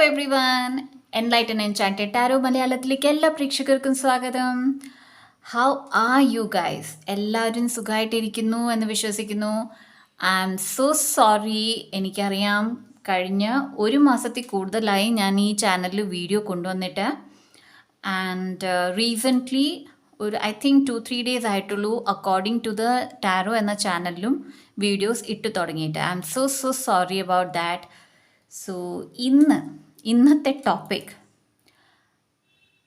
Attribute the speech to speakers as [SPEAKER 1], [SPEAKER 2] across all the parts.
[SPEAKER 1] Every one enlighten enchanted tarot മലയാളത്തിലേക്ക് എല്ലാ പ്രേക്ഷകർക്കും സ്വാഗതം. How are you guys? എല്ലാവരും സുഖമായിട്ടിരിക്കുന്നു എന്ന് വിശ്വസിക്കുന്നു. I am so sorry. എനിക്കറിയാം, കഴിഞ്ഞ ഒരു മാസത്തിൽ കൂടുതലായി ഞാൻ ഈ ചാനലിൽ വീഡിയോ കൊണ്ടുവന്നിട്ട്. And recently I think 2-3 days ആയിട്ടുള്ളൂ അക്കോർഡിംഗ് ടു ദ ടാരോ എന്ന ചാനലിലും വീഡിയോസ് ഇട്ട് തുടങ്ങിയിട്ട്. I am so sorry about that. So ഇന്നത്തെ ടോപ്പിക്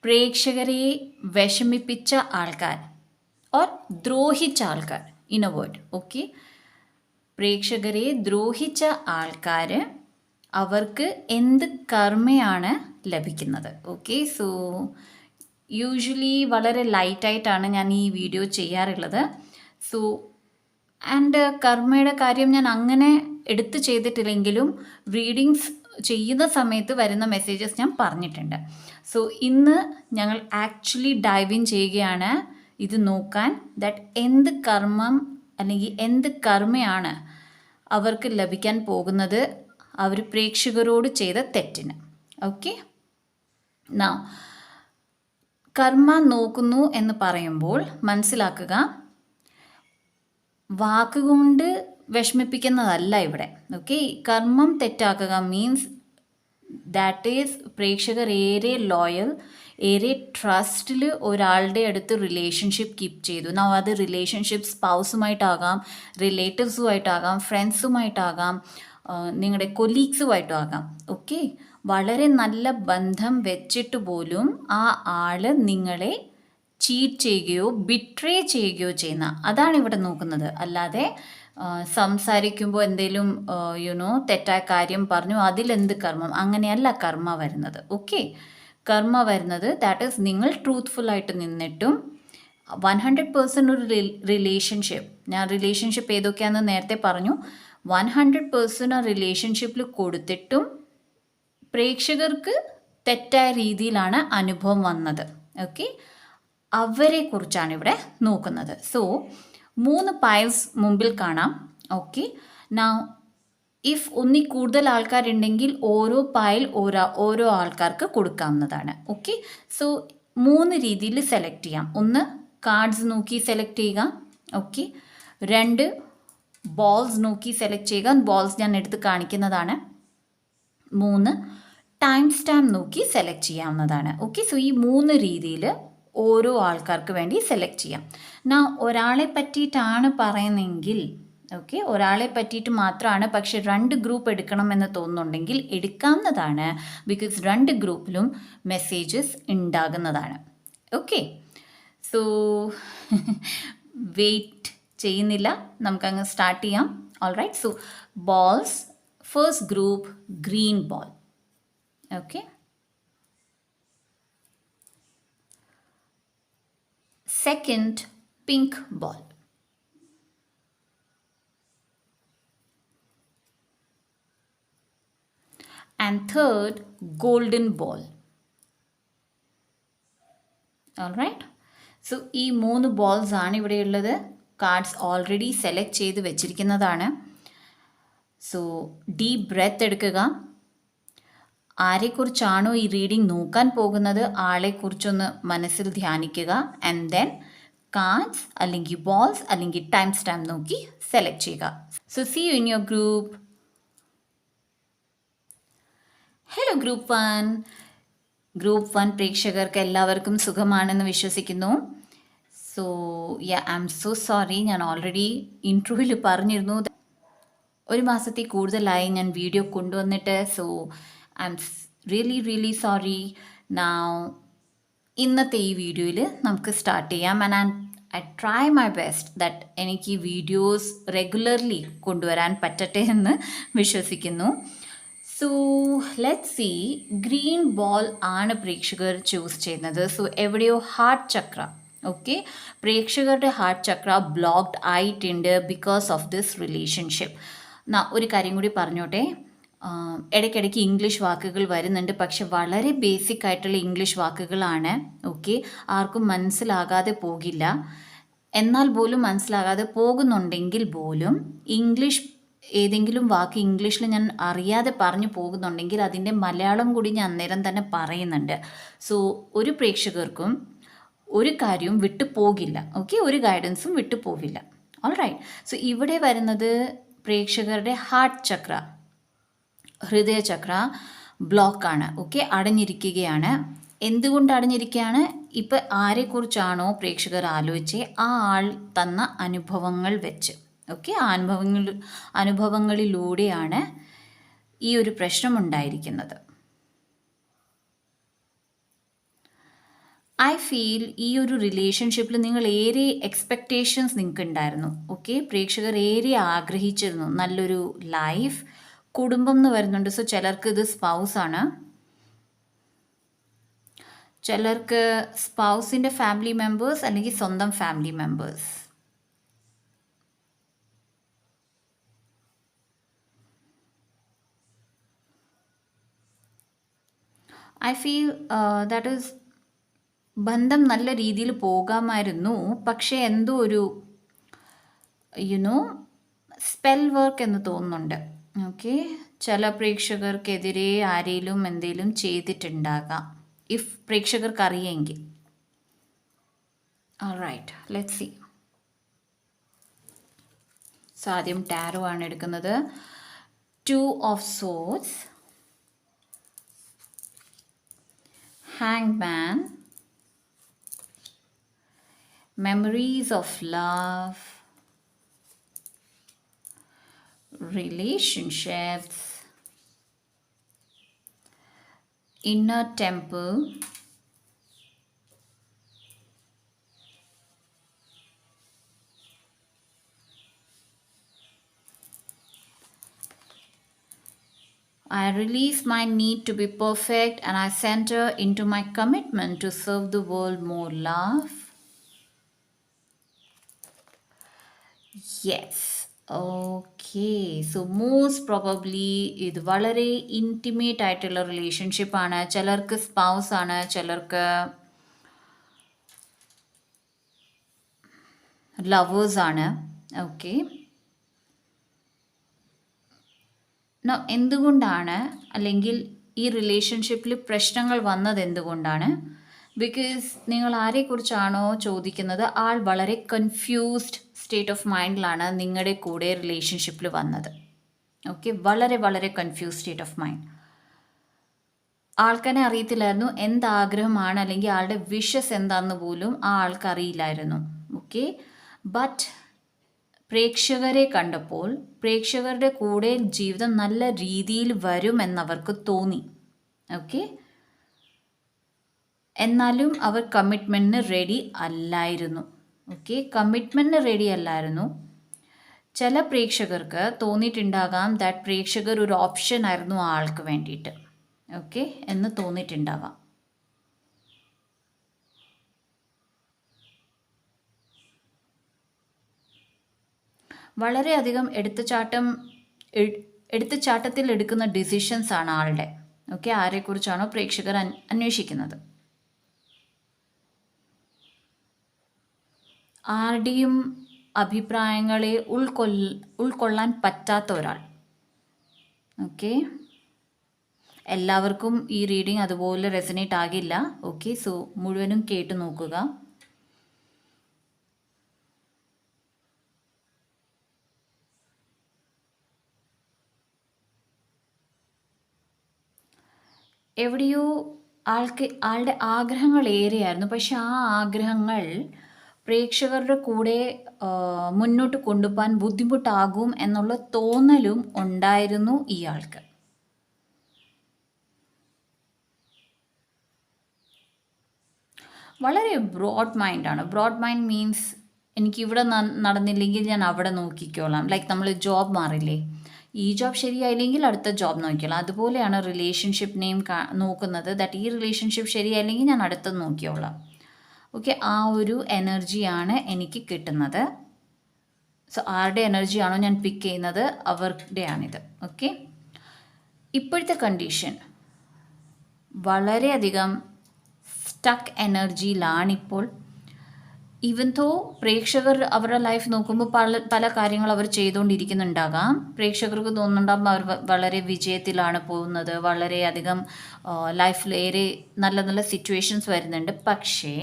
[SPEAKER 1] പ്രേക്ഷകരെ വിഷമിപ്പിച്ച ആൾക്കാർ ഓർ ദ്രോഹിച്ച ആൾക്കാർ, ഇൻ എ വേർഡ്. ഓക്കെ, പ്രേക്ഷകരെ ദ്രോഹിച്ച ആൾക്കാർ, അവർക്ക് എന്ത് കർമ്മയാണ് ലഭിക്കുന്നത്? ഓക്കെ, സോ യൂഷ്വലി വളരെ ലൈറ്റായിട്ടാണ് ഞാൻ ഈ വീഡിയോ ചെയ്യാറുള്ളത്. സോ ആൻഡ് കർമ്മയുടെ കാര്യം ഞാൻ അങ്ങനെ എടുത്ത് ചെയ്തിട്ടില്ലെങ്കിലും റീഡിങ്സ് ചെയ്യുന്ന സമയത്ത് വരുന്ന മെസ്സേജസ് ഞാൻ പറഞ്ഞിട്ടുണ്ട്. സോ ഇന്ന് ഞങ്ങൾ ആക്ച്വലി ഡൈവ് ഇൻ ചെയ്യുകയാണ് ഇത് നോക്കാൻ, ദാറ്റ് എന്ത് കർമ്മം അല്ലെങ്കിൽ എന്ത് കർമ്മയാണ് അവർക്ക് ലഭിക്കാൻ പോകുന്നത് അവർ പ്രേക്ഷകരോട് ചെയ്ത തെറ്റിന്. ഓക്കെ, നാ കർമ്മ നോക്കുന്നു എന്ന് പറയുമ്പോൾ മനസ്സിലാക്കുക, വാക്കുകൊണ്ട് വിഷമിപ്പിക്കുന്നതല്ല ഇവിടെ. ഓക്കെ, കർമ്മം തെറ്റാക്കുക മീൻസ് ദാറ്റ് ഈസ് പ്രേക്ഷകർ ഏറെ ലോയൽ, ഏറെ ട്രസ്റ്റിൽ ഒരാളുടെ അടുത്ത് റിലേഷൻഷിപ്പ് കീപ്പ് ചെയ്തു. അത് റിലേഷൻഷിപ്പ് സ്പൗസുമായിട്ടാകാം, റിലേറ്റീവ്സുമായിട്ടാകാം, ഫ്രണ്ട്സുമായിട്ടാകാം, നിങ്ങളുടെ കൊലീഗ്സുമായിട്ടും ആകാം. ഓക്കെ, വളരെ നല്ല ബന്ധം വെച്ചിട്ട് പോലും ആ ആൾ നിങ്ങളെ ചീറ്റ് ചെയ്യുകയോ ബിട്രേ ചെയ്യുകയോ ചെയ്യുന്ന, അതാണ് ഇവിടെ നോക്കുന്നത്. അല്ലാതെ സംസാരിക്കുമ്പോൾ എന്തെങ്കിലും തെറ്റായ കാര്യം പറഞ്ഞു അതിലെന്ത് കർമ്മം, അങ്ങനെയല്ല കർമ്മ വരുന്നത്. ഓക്കെ, കർമ്മ വരുന്നത് ദാറ്റ് ഈസ് നിങ്ങൾ ട്രൂത്ത്ഫുള്ളായിട്ട് നിന്നിട്ടും 100% ഒരു റിലേഷൻഷിപ്പ്, ഞാൻ റിലേഷൻഷിപ്പ് ഏതൊക്കെയാണെന്ന് നേരത്തെ പറഞ്ഞു, 100% ആ റിലേഷൻഷിപ്പിൽ കൊടുത്തിട്ടും പ്രേക്ഷകർക്ക് തെറ്റായ രീതിയിലാണ് അനുഭവം വന്നത്. ഓക്കെ, അവരെ കുറിച്ചാണ് ഇവിടെ നോക്കുന്നത്. സോ 3 പൈൽസ് മുമ്പിൽ കാണാം. ഓക്കെ, നൗ ഇഫ് ഒന്നിൽ കൂടുതൽ ആൾക്കാരുണ്ടെങ്കിൽ ഓരോ പൈൽ ഓരോ ആൾക്കാർക്ക് കൊടുക്കാവുന്നതാണ്. ഓക്കെ, സോ 3 രീതിയിൽ സെലക്ട് ചെയ്യാം. 1 കാർഡ്സ് നോക്കി സെലക്ട് ചെയ്യുക. ഓക്കെ, 2 ബോൾസ് നോക്കി സെലക്ട് ചെയ്യുക. ബോൾസ് ഞാൻ എടുത്ത് കാണിക്കുന്നതാണ്. 3 ടൈം സ്റ്റാമ്പ് നോക്കി സെലക്ട് ചെയ്യാവുന്നതാണ്. ഓക്കെ, സോ ഈ 3 രീതിയിൽ ഓരോ ആൾക്കാർക്ക് വേണ്ടി സെലക്ട് ചെയ്യാം. ഒരാളെ പറ്റിയിട്ടാണ് പറയുന്നതെങ്കിൽ, ഓക്കെ, ഒരാളെ പറ്റിയിട്ട് മാത്രമാണ്, പക്ഷെ 2 ഗ്രൂപ്പ് എടുക്കണമെന്ന് തോന്നുന്നുണ്ടെങ്കിൽ എടുക്കാവുന്നതാണ്. ബിക്കോസ് 2 ഗ്രൂപ്പിലും മെസ്സേജസ് ഉണ്ടാകുന്നതാണ്. ഓക്കെ, സോ വെയിറ്റ് ചെയ്യുന്നില്ല, നമുക്കങ്ങ് സ്റ്റാർട്ട് ചെയ്യാം. Alright, so balls, first group green ball. Okay, second pink ball, and third golden ball. All right, so ഈ 3 ബോൾസ് ആണ് ഇവിടെയുള്ളത്. കാർഡ്സ് ഓൾറെഡി സെലക്ട് ചെയ്ത് വെച്ചിരിക്കുന്നതാണ്. സോ ഡീപ് ബ്രെത്ത് എടുക്കുക. ആരെക്കുറിച്ചാണോ ഈ റീഡിംഗ് നോക്കാൻ പോകുന്നത് ആളെക്കുറിച്ചൊന്ന് മനസ്സിൽ ധ്യാനിക്കുക. ആൻഡ് ദെൻ കാർഡ്സ് അല്ലെങ്കിൽ ബോൾസ് അല്ലെങ്കിൽ ടൈം സ്റ്റാമ്പ് നോക്കി സെലക്ട് ചെയ്യുക. So see you in your group. Hello group 1. Group 1 പ്രേക്ഷകർക്ക് എല്ലാവർക്കും സുഖമാണെന്ന് വിശ്വസിക്കുന്നു. So I am so sorry, ഞാൻ ഓൾറെഡി ഇൻട്രോയിൽ പറഞ്ഞിരുന്നു, ഒരു മാസത്തിൽ കൂടുതലായി ഞാൻ വീഡിയോ കൊണ്ടുവന്നിട്ട്. So I am really sorry. ഇന്നത്തെ ഈ വീഡിയോയിൽ നമുക്ക് സ്റ്റാർട്ട് ചെയ്യാം. And I try my best that എനിക്ക് ഈ വീഡിയോസ് റെഗുലർലി കൊണ്ടുവരാൻ പറ്റട്ടെ എന്ന് വിശ്വസിക്കുന്നു. So let's see. Green ball ആണ് പ്രേക്ഷകർ ചൂസ് ചെയ്യുന്നത്. സോ എവിടെയോ ഹാർട്ട് ചക്ര, ഓക്കെ, പ്രേക്ഷകരുടെ ഹാർട്ട് ചക്ര ബ്ലോക്ക്ഡ് ആയിട്ടുണ്ട് ബിക്കോസ് ഓഫ് ദിസ് റിലേഷൻഷിപ്പ്. ഒരു കാര്യം കൂടി പറഞ്ഞോട്ടെ, ഇടയ്ക്കിടയ്ക്ക് ഇംഗ്ലീഷ് വാക്കുകൾ വരുന്നുണ്ട്, പക്ഷെ വളരെ ബേസിക് ആയിട്ടുള്ള ഇംഗ്ലീഷ് വാക്കുകളാണ്. ഓക്കെ, ആർക്കും മനസ്സിലാകാതെ പോകില്ല. എന്നാൽ പോലും മനസ്സിലാകാതെ പോകുന്നുണ്ടെങ്കിൽ പോലും ഇംഗ്ലീഷ് ഏതെങ്കിലും വാക്ക് ഇംഗ്ലീഷിൽ ഞാൻ അറിയാതെ പറഞ്ഞു പോകുന്നുണ്ടെങ്കിൽ അതിൻ്റെ മലയാളം കൂടി ഞാൻ അന്നേരം തന്നെ പറയുന്നുണ്ട്. സോ ഒരു പ്രേക്ഷകർക്കും ഒരു കാര്യവും വിട്ടു പോകില്ല. ഓക്കെ, ഒരു ഗൈഡൻസും വിട്ടു പോവില്ല. ഓൾറൈറ്റ്. സോ ഇവിടെ വരുന്നത് പ്രേക്ഷകരുടെ ഹാർട്ട് ചക്ര, ഹൃദയചക്ര ബ്ലോക്കാണ്. ഓക്കെ, അടഞ്ഞിരിക്കുകയാണ്. എന്തുകൊണ്ട് അടഞ്ഞിരിക്കുകയാണ്? ഇപ്പം ആരെക്കുറിച്ചാണോ പ്രേക്ഷകർ ആലോചിച്ച് ആ ആൾ തന്ന അനുഭവങ്ങൾ വെച്ച്, ഓക്കെ, ആ അനുഭവങ്ങളിലൂടെയാണ് ഈ ഒരു പ്രശ്നം ഉണ്ടായിരിക്കുന്നത്. ഐ ഫീൽ ഈ ഒരു റിലേഷൻഷിപ്പിൽ നിങ്ങൾ ഏറെ എക്സ്പെക്റ്റേഷൻസ് നിങ്ങൾക്ക് ഉണ്ടായിരുന്നു. ഓക്കെ, പ്രേക്ഷകർ ഏറെ ആഗ്രഹിച്ചിരുന്നു നല്ലൊരു ലൈഫ്, കുടുംബം എന്ന് വരുന്നുണ്ട്. സോ ചിലർക്ക് ഇത് സ്പൗസാണ്, ചിലർക്ക് സ്പൗസിൻ്റെ ഫാമിലി മെമ്പേഴ്സ് അല്ലെങ്കിൽ സ്വന്തം family members. I feel that is ബന്ധം നല്ല രീതിയിൽ പോകാമായിരുന്നു, പക്ഷേ എന്തോ ഒരു സ്പെൽ വർക്ക് എന്ന് തോന്നുന്നുണ്ട്. ഓക്കെ, ചില പ്രേക്ഷകർക്കെതിരെ ആരെങ്കിലും എന്തെങ്കിലും ചെയ്തിട്ടുണ്ടാകാം, ഇഫ് പ്രേക്ഷകർക്ക് അറിയെങ്കിൽ. Alright, let's see. സോ ആദ്യം ടാരോ ആണ് എടുക്കുന്നത്. 2 of swords, Hangman, memories of love, relationships, inner temple, I release my need to be perfect and I center into my commitment to serve the world more love. Yes. Okay, so most probably ഇത് വളരെ intimate ആയിട്ടുള്ള റിലേഷൻഷിപ്പാണ്. ചിലർക്ക് spouse ആണ്, ചിലർക്ക് ലവേഴ്സാണ്. Okay, എന്തുകൊണ്ടാണ് അല്ലെങ്കിൽ ഈ റിലേഷൻഷിപ്പിൽ പ്രശ്നങ്ങൾ വന്നത് എന്തുകൊണ്ടാണ്? ബിക്കോസ് നിങ്ങൾ ആരെക്കുറിച്ചാണോ ചോദിക്കുന്നത് ആൾ വളരെ കൺഫ്യൂസ്ഡ് സ്റ്റേറ്റ് ഓഫ് മൈൻഡിലാണ് നിങ്ങളുടെ കൂടെ റിലേഷൻഷിപ്പിൽ വന്നത്. ഓക്കെ, വളരെ വളരെ കൺഫ്യൂസ്ഡ് സ്റ്റേറ്റ് ഓഫ് മൈൻഡ്. ആൾക്കനെ അറിയത്തില്ലായിരുന്നു എന്താഗ്രഹമാണ് അല്ലെങ്കിൽ ആളുടെ വിഷസ് എന്താണെന്ന് പോലും ആ ആൾക്ക് അറിയില്ലായിരുന്നു. ഓക്കെ, ബട്ട് പ്രേക്ഷകരെ കണ്ടപ്പോൾ പ്രേക്ഷകരുടെ കൂടെ ജീവിതം നല്ല രീതിയിൽ വരുമെന്നവർക്ക് തോന്നി. ഓക്കെ, എന്നാലും അവർ കമ്മിറ്റ്മെൻറ്റിന് റെഡി അല്ലായിരുന്നു. ഓക്കെ, കമ്മിറ്റ്മെൻറ്റിന് റെഡി അല്ലായിരുന്നു. ചില പ്രേക്ഷകർക്ക് തോന്നിയിട്ടുണ്ടാകാം ദാറ്റ് പ്രേക്ഷകർ ഒരു ഓപ്ഷൻ ആയിരുന്നു ആ ആൾക്ക് വേണ്ടിയിട്ട്. ഓക്കെ, എന്ന് തോന്നിയിട്ടുണ്ടാവാം. വളരെയധികം എടുത്തുചാട്ടത്തിൽ എടുക്കുന്ന ഡിസിഷൻസ് ആണ് ആളുടെ. ഓക്കെ, ആരെക്കുറിച്ചാണോ പ്രേക്ഷകർ അന്വേഷിക്കുന്നത്. ആരുടെയും അഭിപ്രായങ്ങളെ ഉൾക്കൊള്ളാൻ പറ്റാത്ത ഒരാൾ. ഓക്കെ, എല്ലാവർക്കും ഈ റീഡിങ് അതുപോലെ റെസനേറ്റ് ആകില്ല. ഓക്കെ, സോ മുഴുവനും കേട്ടു നോക്കുക. എവിടെയോ ആളുടെ ആഗ്രഹങ്ങൾ ഏറെയായിരുന്നു, പക്ഷെ ആ ആഗ്രഹങ്ങൾ പ്രേക്ഷകരുടെ കൂടെ മുന്നോട്ട് കൊണ്ടുപോകാൻ ബുദ്ധിമുട്ടാകും എന്നുള്ള തോന്നലും ഉണ്ടായിരുന്നു ഇയാൾക്ക്. വളരെ ബ്രോഡ് മൈൻഡാണ്. ബ്രോഡ് മൈൻഡ് മീൻസ് എനിക്കിവിടെ നടന്നില്ലെങ്കിൽ ഞാൻ അവിടെ നോക്കിക്കോളാം. ലൈക്ക് നമ്മൾ ജോബ് മാറില്ലേ, ഈ ജോബ് ശരിയായില്ലെങ്കിൽ അടുത്ത ജോബ് നോക്കിക്കോളാം. അതുപോലെയാണ് റിലേഷൻഷിപ്പിനെയും നോക്കുന്നത്. ദാറ്റ് ഈ റിലേഷൻഷിപ്പ് ശരിയായില്ലെങ്കിൽ ഞാൻ അടുത്തത് നോക്കിയോളാം. ഓക്കെ, ആ ഒരു എനർജിയാണ് എനിക്ക് കിട്ടുന്നത്. സോ ആരുടെ എനർജിയാണോ ഞാൻ പിക്ക് ചെയ്യുന്നത് അവരുടെയാണിത്. ഓക്കെ, ഇപ്പോഴത്തെ കണ്ടീഷൻ വളരെയധികം സ്റ്റക്ക് എനർജിയിലാണിപ്പോൾ. ഈവൻ തോ പ്രേക്ഷകർ അവരുടെ ലൈഫ് നോക്കുമ്പോൾ പല പല കാര്യങ്ങൾ അവർ ചെയ്തുകൊണ്ടിരിക്കുന്നുണ്ടാകാം. പ്രേക്ഷകർക്ക് തോന്നുന്നുണ്ടാകും അവർ വളരെ വിജയത്തിലാണ് പോകുന്നത്, വളരെയധികം ലൈഫിലേറെ നല്ല നല്ല സിറ്റുവേഷൻസ് വരുന്നുണ്ട്. പക്ഷേ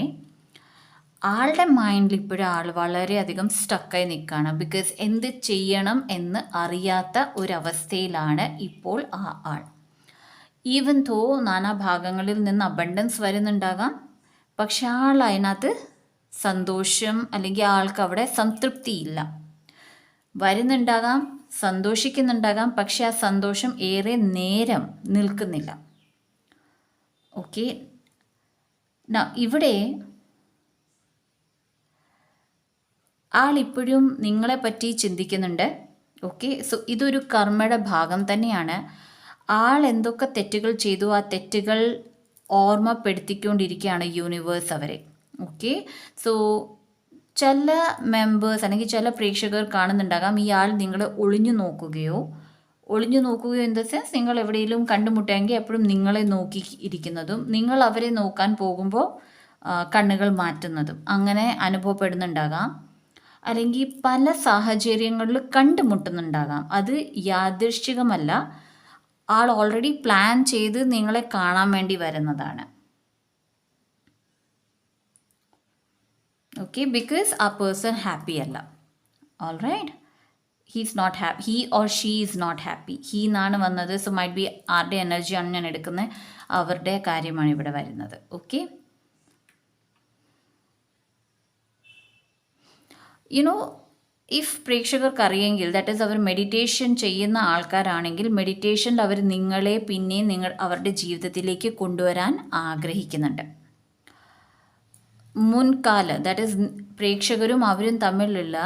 [SPEAKER 1] ആളുടെ മൈൻഡിൽ ഇപ്പോഴും ആൾ വളരെയധികം സ്റ്റക്കായി നിൽക്കുകയാണ്. ബിക്കോസ് എന്ത് ചെയ്യണം എന്ന് അറിയാത്ത ഒരവസ്ഥയിലാണ് ഇപ്പോൾ ആ ആൾ. ഈവൻ തോ നാനാഭാഗങ്ങളിൽ നിന്ന് അബണ്ടൻസ് വരുന്നുണ്ടാകാം, പക്ഷെ ആൾ അതിനകത്ത് സന്തോഷം അല്ലെങ്കിൽ ആൾക്ക് അവിടെ സംതൃപ്തിയില്ല. വരുന്നുണ്ടാകാം, സന്തോഷിക്കുന്നുണ്ടാകാം, പക്ഷെ ആ സന്തോഷം ഏറെ നേരം നിൽക്കുന്നില്ല. ഓക്കെ, ഇവിടെ ആളിപ്പോഴും നിങ്ങളെപ്പറ്റി ചിന്തിക്കുന്നുണ്ട്. ഓക്കെ, സോ ഇതൊരു കർമ്മയുടെ ഭാഗം തന്നെയാണ്. ആൾ എന്തൊക്കെ തെറ്റുകൾ ചെയ്തു ആ തെറ്റുകൾ ഓർമ്മപ്പെടുത്തിക്കൊണ്ടിരിക്കുകയാണ് യൂണിവേഴ്സ് അവരെ. ഓക്കെ, സോ ചില മെമ്പേഴ്സ് അല്ലെങ്കിൽ ചില പ്രേക്ഷകർ കാണുന്നുണ്ടാകാം ഈ ആൾ നിങ്ങളെ ഒളിഞ്ഞു നോക്കുകയോ ഇൻ ദ സെൻസ് നിങ്ങൾ എവിടെയെങ്കിലും കണ്ടുമുട്ടുമെങ്കിൽ എപ്പോഴും നിങ്ങളെ നോക്കി ഇരിക്കുന്നതും നിങ്ങൾ അവരെ നോക്കാൻ പോകുമ്പോൾ കണ്ണുകൾ മാറ്റുന്നതും അങ്ങനെ അനുഭവപ്പെടുന്നുണ്ടാകാം. അല്ലെങ്കിൽ പല സാഹചര്യങ്ങളിൽ കണ്ടുമുട്ടുന്നുണ്ടാകാം. അത് യാദൃശ്ചികമല്ല, ആൾ ഓൾറെഡി പ്ലാൻ ചെയ്ത് നിങ്ങളെ കാണാൻ വേണ്ടി വരുന്നതാണ്. ഓക്കെ, ബിക്കോസ് ആ പേഴ്സൺ ഹാപ്പി അല്ല. All right, he or she is not happy. He എന്നാണ് വന്നത്, സോ മൈറ്റ് ബി ആരുടെ എനർജിയാണ് ഞാൻ എടുക്കുന്നത്, അവരുടെ കാര്യമാണ് ഇവിടെ വരുന്നത്. ഓക്കെ, ഇഫ് പ്രേക്ഷകർക്ക് അറിയെങ്കിൽ ദാറ്റ് ഈസ് അവർ മെഡിറ്റേഷൻ ചെയ്യുന്ന ആൾക്കാരാണെങ്കിൽ മെഡിറ്റേഷനിൽ അവർ നിങ്ങളെ പിന്നെ അവരുടെ ജീവിതത്തിലേക്ക് കൊണ്ടുവരാൻ ആഗ്രഹിക്കുന്നുണ്ട്. മുൻകാല ദാറ്റ് ഈസ് പ്രേക്ഷകരും അവരും തമ്മിലുള്ള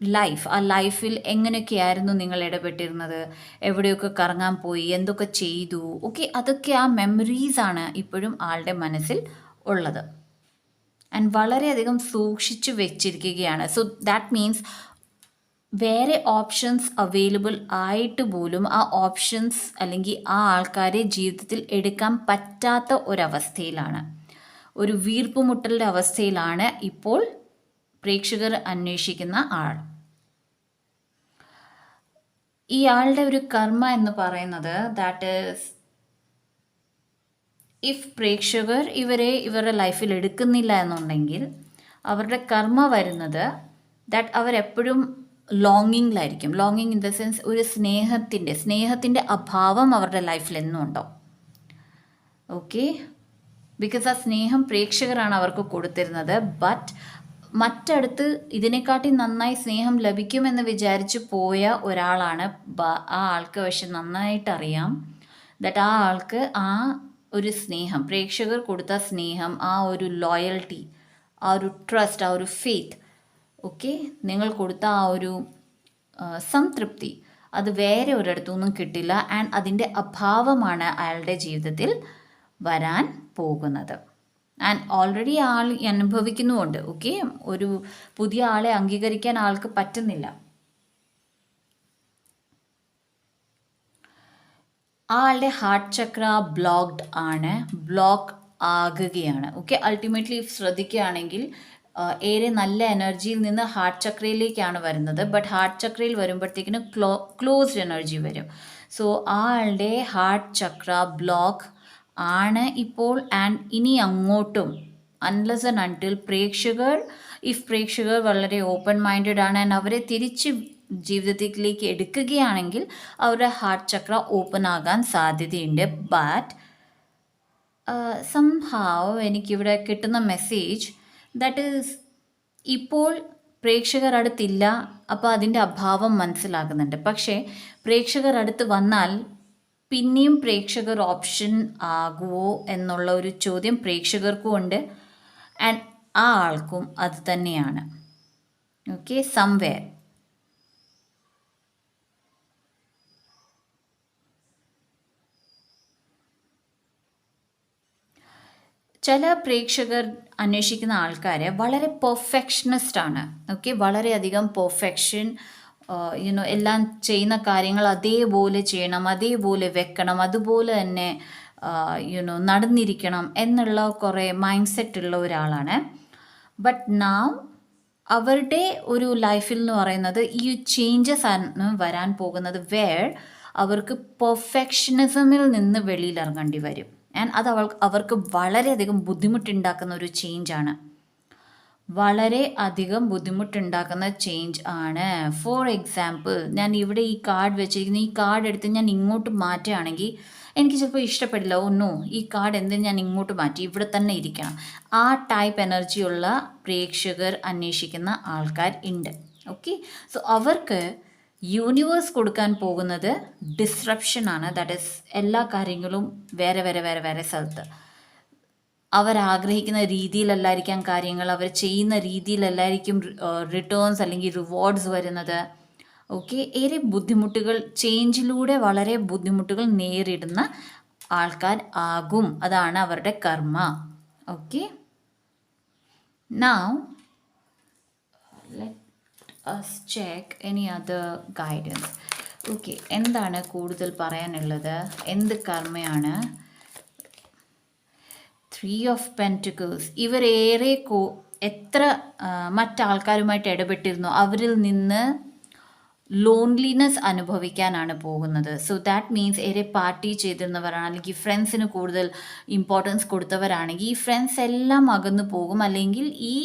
[SPEAKER 1] ലൈഫ്, ആ ലൈഫിൽ എങ്ങനെയൊക്കെയായിരുന്നു നിങ്ങൾ ഇടപെട്ടിരുന്നത്, എവിടെയൊക്കെ കറങ്ങാൻ പോയി, എന്തൊക്കെ ചെയ്തു, ഓക്കെ, അതൊക്കെ ആ മെമ്മറീസാണ് ഇപ്പോഴും ആളുടെ മനസ്സിൽ ഉള്ളത്. ആൻഡ് വളരെയധികം സൂക്ഷിച്ചു വെച്ചിരിക്കുകയാണ്. സോ ദാറ്റ് മീൻസ് വേറെ ഓപ്ഷൻസ് അവൈലബിൾ ആയിട്ട് പോലും ആ ഓപ്ഷൻസ് അല്ലെങ്കിൽ ആ ആൾക്കാരെ ജീവിതത്തിൽ എടുക്കാൻ പറ്റാത്ത ഒരവസ്ഥയിലാണ്, ഒരു വീർപ്പുമുട്ടലിൻ്റെ അവസ്ഥയിലാണ് ഇപ്പോൾ പ്രേക്ഷകർ അന്വേഷിക്കുന്ന ആൾ. ഈ ആളുടെ ഒരു കർമ്മ എന്ന് പറയുന്നത് ദാറ്റ് ഈസ് ഇഫ് പ്രേക്ഷകർ ഇവരുടെ ലൈഫിൽ എടുക്കുന്നില്ല എന്നുണ്ടെങ്കിൽ അവരുടെ കർമ്മ വരുന്നത് ദാറ്റ് അവരെപ്പോഴും ലോങ്ങിങ്ങിലായിരിക്കും. ലോങ്ങിങ് ഇൻ ദ സെൻസ് ഒരു സ്നേഹത്തിൻ്റെ അഭാവം അവരുടെ ലൈഫിൽ എന്നും ഉണ്ടോ. ഓക്കെ, ബിക്കോസ് ആ സ്നേഹം പ്രേക്ഷകരാണ് അവർക്ക് കൊടുത്തിരുന്നത്. ബട്ട് മറ്റടുത്ത് ഇതിനെക്കാട്ടി നന്നായി സ്നേഹം ലഭിക്കുമെന്ന് വിചാരിച്ച് പോയ ഒരാളാണ്. ആ ആൾക്ക് പക്ഷെ നന്നായിട്ടറിയാം ദാറ്റ് ആ ആൾക്ക് ആ ഒരു സ്നേഹം, പ്രേക്ഷകർ കൊടുത്ത സ്നേഹം, ആ ഒരു ലോയൽറ്റി, ആ ഒരു ട്രസ്റ്റ്, ആ ഒരു ഫെയ്ത്ത്, ഓക്കെ, നിങ്ങൾ കൊടുത്ത ആ ഒരു സംതൃപ്തി അത് വേറെ ഒരിടത്തുനിന്നും കിട്ടില്ല. ആൻഡ് അതിൻ്റെ അഭാവമാണ് അയാളുടെ ജീവിതത്തിൽ വരാൻ പോകുന്നത്. ആൻഡ് ഓൾറെഡി ആൾ അനുഭവിക്കുന്നുമുണ്ട്. ഓക്കെ, ഒരു പുതിയ ആളെ അംഗീകരിക്കാൻ ആൾക്ക് പറ്റുന്നില്ല. ആളുടെ ഹാർട്ട് ചക്ര ബ്ലോക്ക് ആകുകയാണ്. ഓക്കെ, അൾട്ടിമേറ്റ്ലി ശ്രദ്ധിക്കുകയാണെങ്കിൽ ഏറെ നല്ല എനർജിയിൽ നിന്ന് ഹാർട്ട് ചക്രയിലേക്കാണ് വരുന്നത്. ബട്ട് ഹാർട്ട് ചക്രയിൽ വരുമ്പോഴത്തേക്കിന് ക്ലോസ്ഡ് എനർജി വരും. സോ ആളുടെ ഹാർട്ട് ചക്ര ബ്ലോക്ക് ആണ് ഇപ്പോൾ. ആൻഡ് ഇനി അങ്ങോട്ടും അൺലെസ് ആൻഡ് അൺടിൽ പ്രേക്ഷകർ വളരെ ഓപ്പൺ മൈൻഡഡ് ആണ് ആൻഡ് അവരെ തിരിച്ച് ജീവിതത്തിലേക്ക് എടുക്കുകയാണെങ്കിൽ അവരുടെ ഹാർട്ട് ചക്ര ഓപ്പൺ ആകാൻ സാധ്യതയുണ്ട്. ബട്ട് സംഹാവ് എനിക്കിവിടെ കിട്ടുന്ന മെസ്സേജ് ദാറ്റ് ഈസ് ഇപ്പോൾ പ്രേക്ഷകർ അടുത്തില്ല, അപ്പോൾ അതിൻ്റെ അഭാവം മനസ്സിലാകുന്നുണ്ട്. പക്ഷേ പ്രേക്ഷകർ അടുത്ത് വന്നാൽ പിന്നെയും പ്രേക്ഷകർ ഓപ്ഷൻ ആകുമോ എന്നുള്ള ഒരു ചോദ്യം പ്രേക്ഷകർക്കും ഉണ്ട്. ആൻഡ് ആ ആൾക്കും അത് തന്നെയാണ്. ഓക്കെ, സംവെയർ ചില പ്രേക്ഷകർ അന്വേഷിക്കുന്ന ആൾക്കാർ വളരെ പെർഫെക്ഷനിസ്റ്റ് ആണ്. ഓക്കെ, വളരെയധികം പെർഫെക്ഷൻ, എല്ലാം ചെയ്യുന്ന കാര്യങ്ങൾ അതേപോലെ ചെയ്യണം, അതേപോലെ വെക്കണം, അതുപോലെ തന്നെ നടന്നിരിക്കണം എന്നുള്ള കുറേ മൈൻഡ് സെറ്റ് ഉള്ള ഒരാളാണ്. ബട്ട് നൗ അവരുടെ ഒരു ലൈഫിൽ എന്ന് പറയുന്നത് ഈ ചേഞ്ചസ് ആണ് വരാൻ പോകുന്നത്, വേർ അവർക്ക് പെർഫെക്ഷനിസമിൽ നിന്ന് വെളിയിലിറങ്ങേണ്ടി വരും. ആൻഡ് അത് അവർക്ക് വളരെയധികം ബുദ്ധിമുട്ടുണ്ടാക്കുന്ന ഒരു ചേഞ്ചാണ്, വളരെ അധികം ബുദ്ധിമുട്ടുണ്ടാക്കുന്ന ചേഞ്ച് ആണ്. ഫോർ എക്സാമ്പിൾ, ഞാൻ ഇവിടെ ഈ കാർഡ് വെച്ചിരിക്കുന്ന ഈ കാർഡ് എടുത്ത് ഞാൻ ഇങ്ങോട്ട് മാറ്റുകയാണെങ്കിൽ എനിക്ക് ചിലപ്പോൾ ഇഷ്ടപ്പെടില്ല. ഒന്നോ ഈ കാർഡ് എന്തിന് ഞാൻ ഇങ്ങോട്ട് മാറ്റി, ഇവിടെ തന്നെ ഇരിക്കണം. ആ ടൈപ്പ് എനർജിയുള്ള പ്രേക്ഷകർ അന്വേഷിക്കുന്ന ആൾക്കാർ ഉണ്ട്. ഓക്കെ, സോ അവർക്ക് യൂണിവേഴ്സ് കൊടുക്കാൻ പോകുന്നത് ഡിസ്റപ്ഷനാണ്. ദാറ്റ് ഈസ് എല്ലാ കാര്യങ്ങളും വേറെ വേറെ വേറെ വേറെ സ്ഥലത്ത് അവരാഗ്രഹിക്കുന്ന രീതിയിലല്ലായിരിക്കാം കാര്യങ്ങൾ, അവർ ചെയ്യുന്ന രീതിയിലല്ലായിരിക്കും റിട്ടേൺസ് അല്ലെങ്കിൽ റിവാർഡ്സ് വരുന്നത്. ഓക്കെ, ഏറെ ബുദ്ധിമുട്ടുകൾ, ചേഞ്ചിലൂടെ വളരെ ബുദ്ധിമുട്ടുകൾ നേരിടുന്ന ആൾക്കാർ ആകും. അതാണ് അവരുടെ കർമ്മ. Okay, now let us check any other guidance. Okay, എന്താണ് കൂടുതൽ പറയാനുള്ളത്, എന്ത് കർമ്മയാണ്? 3 ഓഫ് പെൻറ്റിക്കിൾസ്. ഇവരേറെ എത്ര മറ്റാൾക്കാരുമായിട്ട് ഇടപെട്ടിരുന്നു, അവരിൽ നിന്ന് ലോൺലിനെസ് അനുഭവിക്കാനാണ് പോകുന്നത്. സോ ദാറ്റ് മീൻസ് ഏറെ പാർട്ടി ചെയ്തിരുന്നവരാണ്, അല്ലെങ്കിൽ ഫ്രണ്ട്സിന് കൂടുതൽ ഇമ്പോർട്ടൻസ് കൊടുത്തവരാണെങ്കിൽ ഈ ഫ്രണ്ട്സ് എല്ലാം അകന്നു പോകും, അല്ലെങ്കിൽ ഈ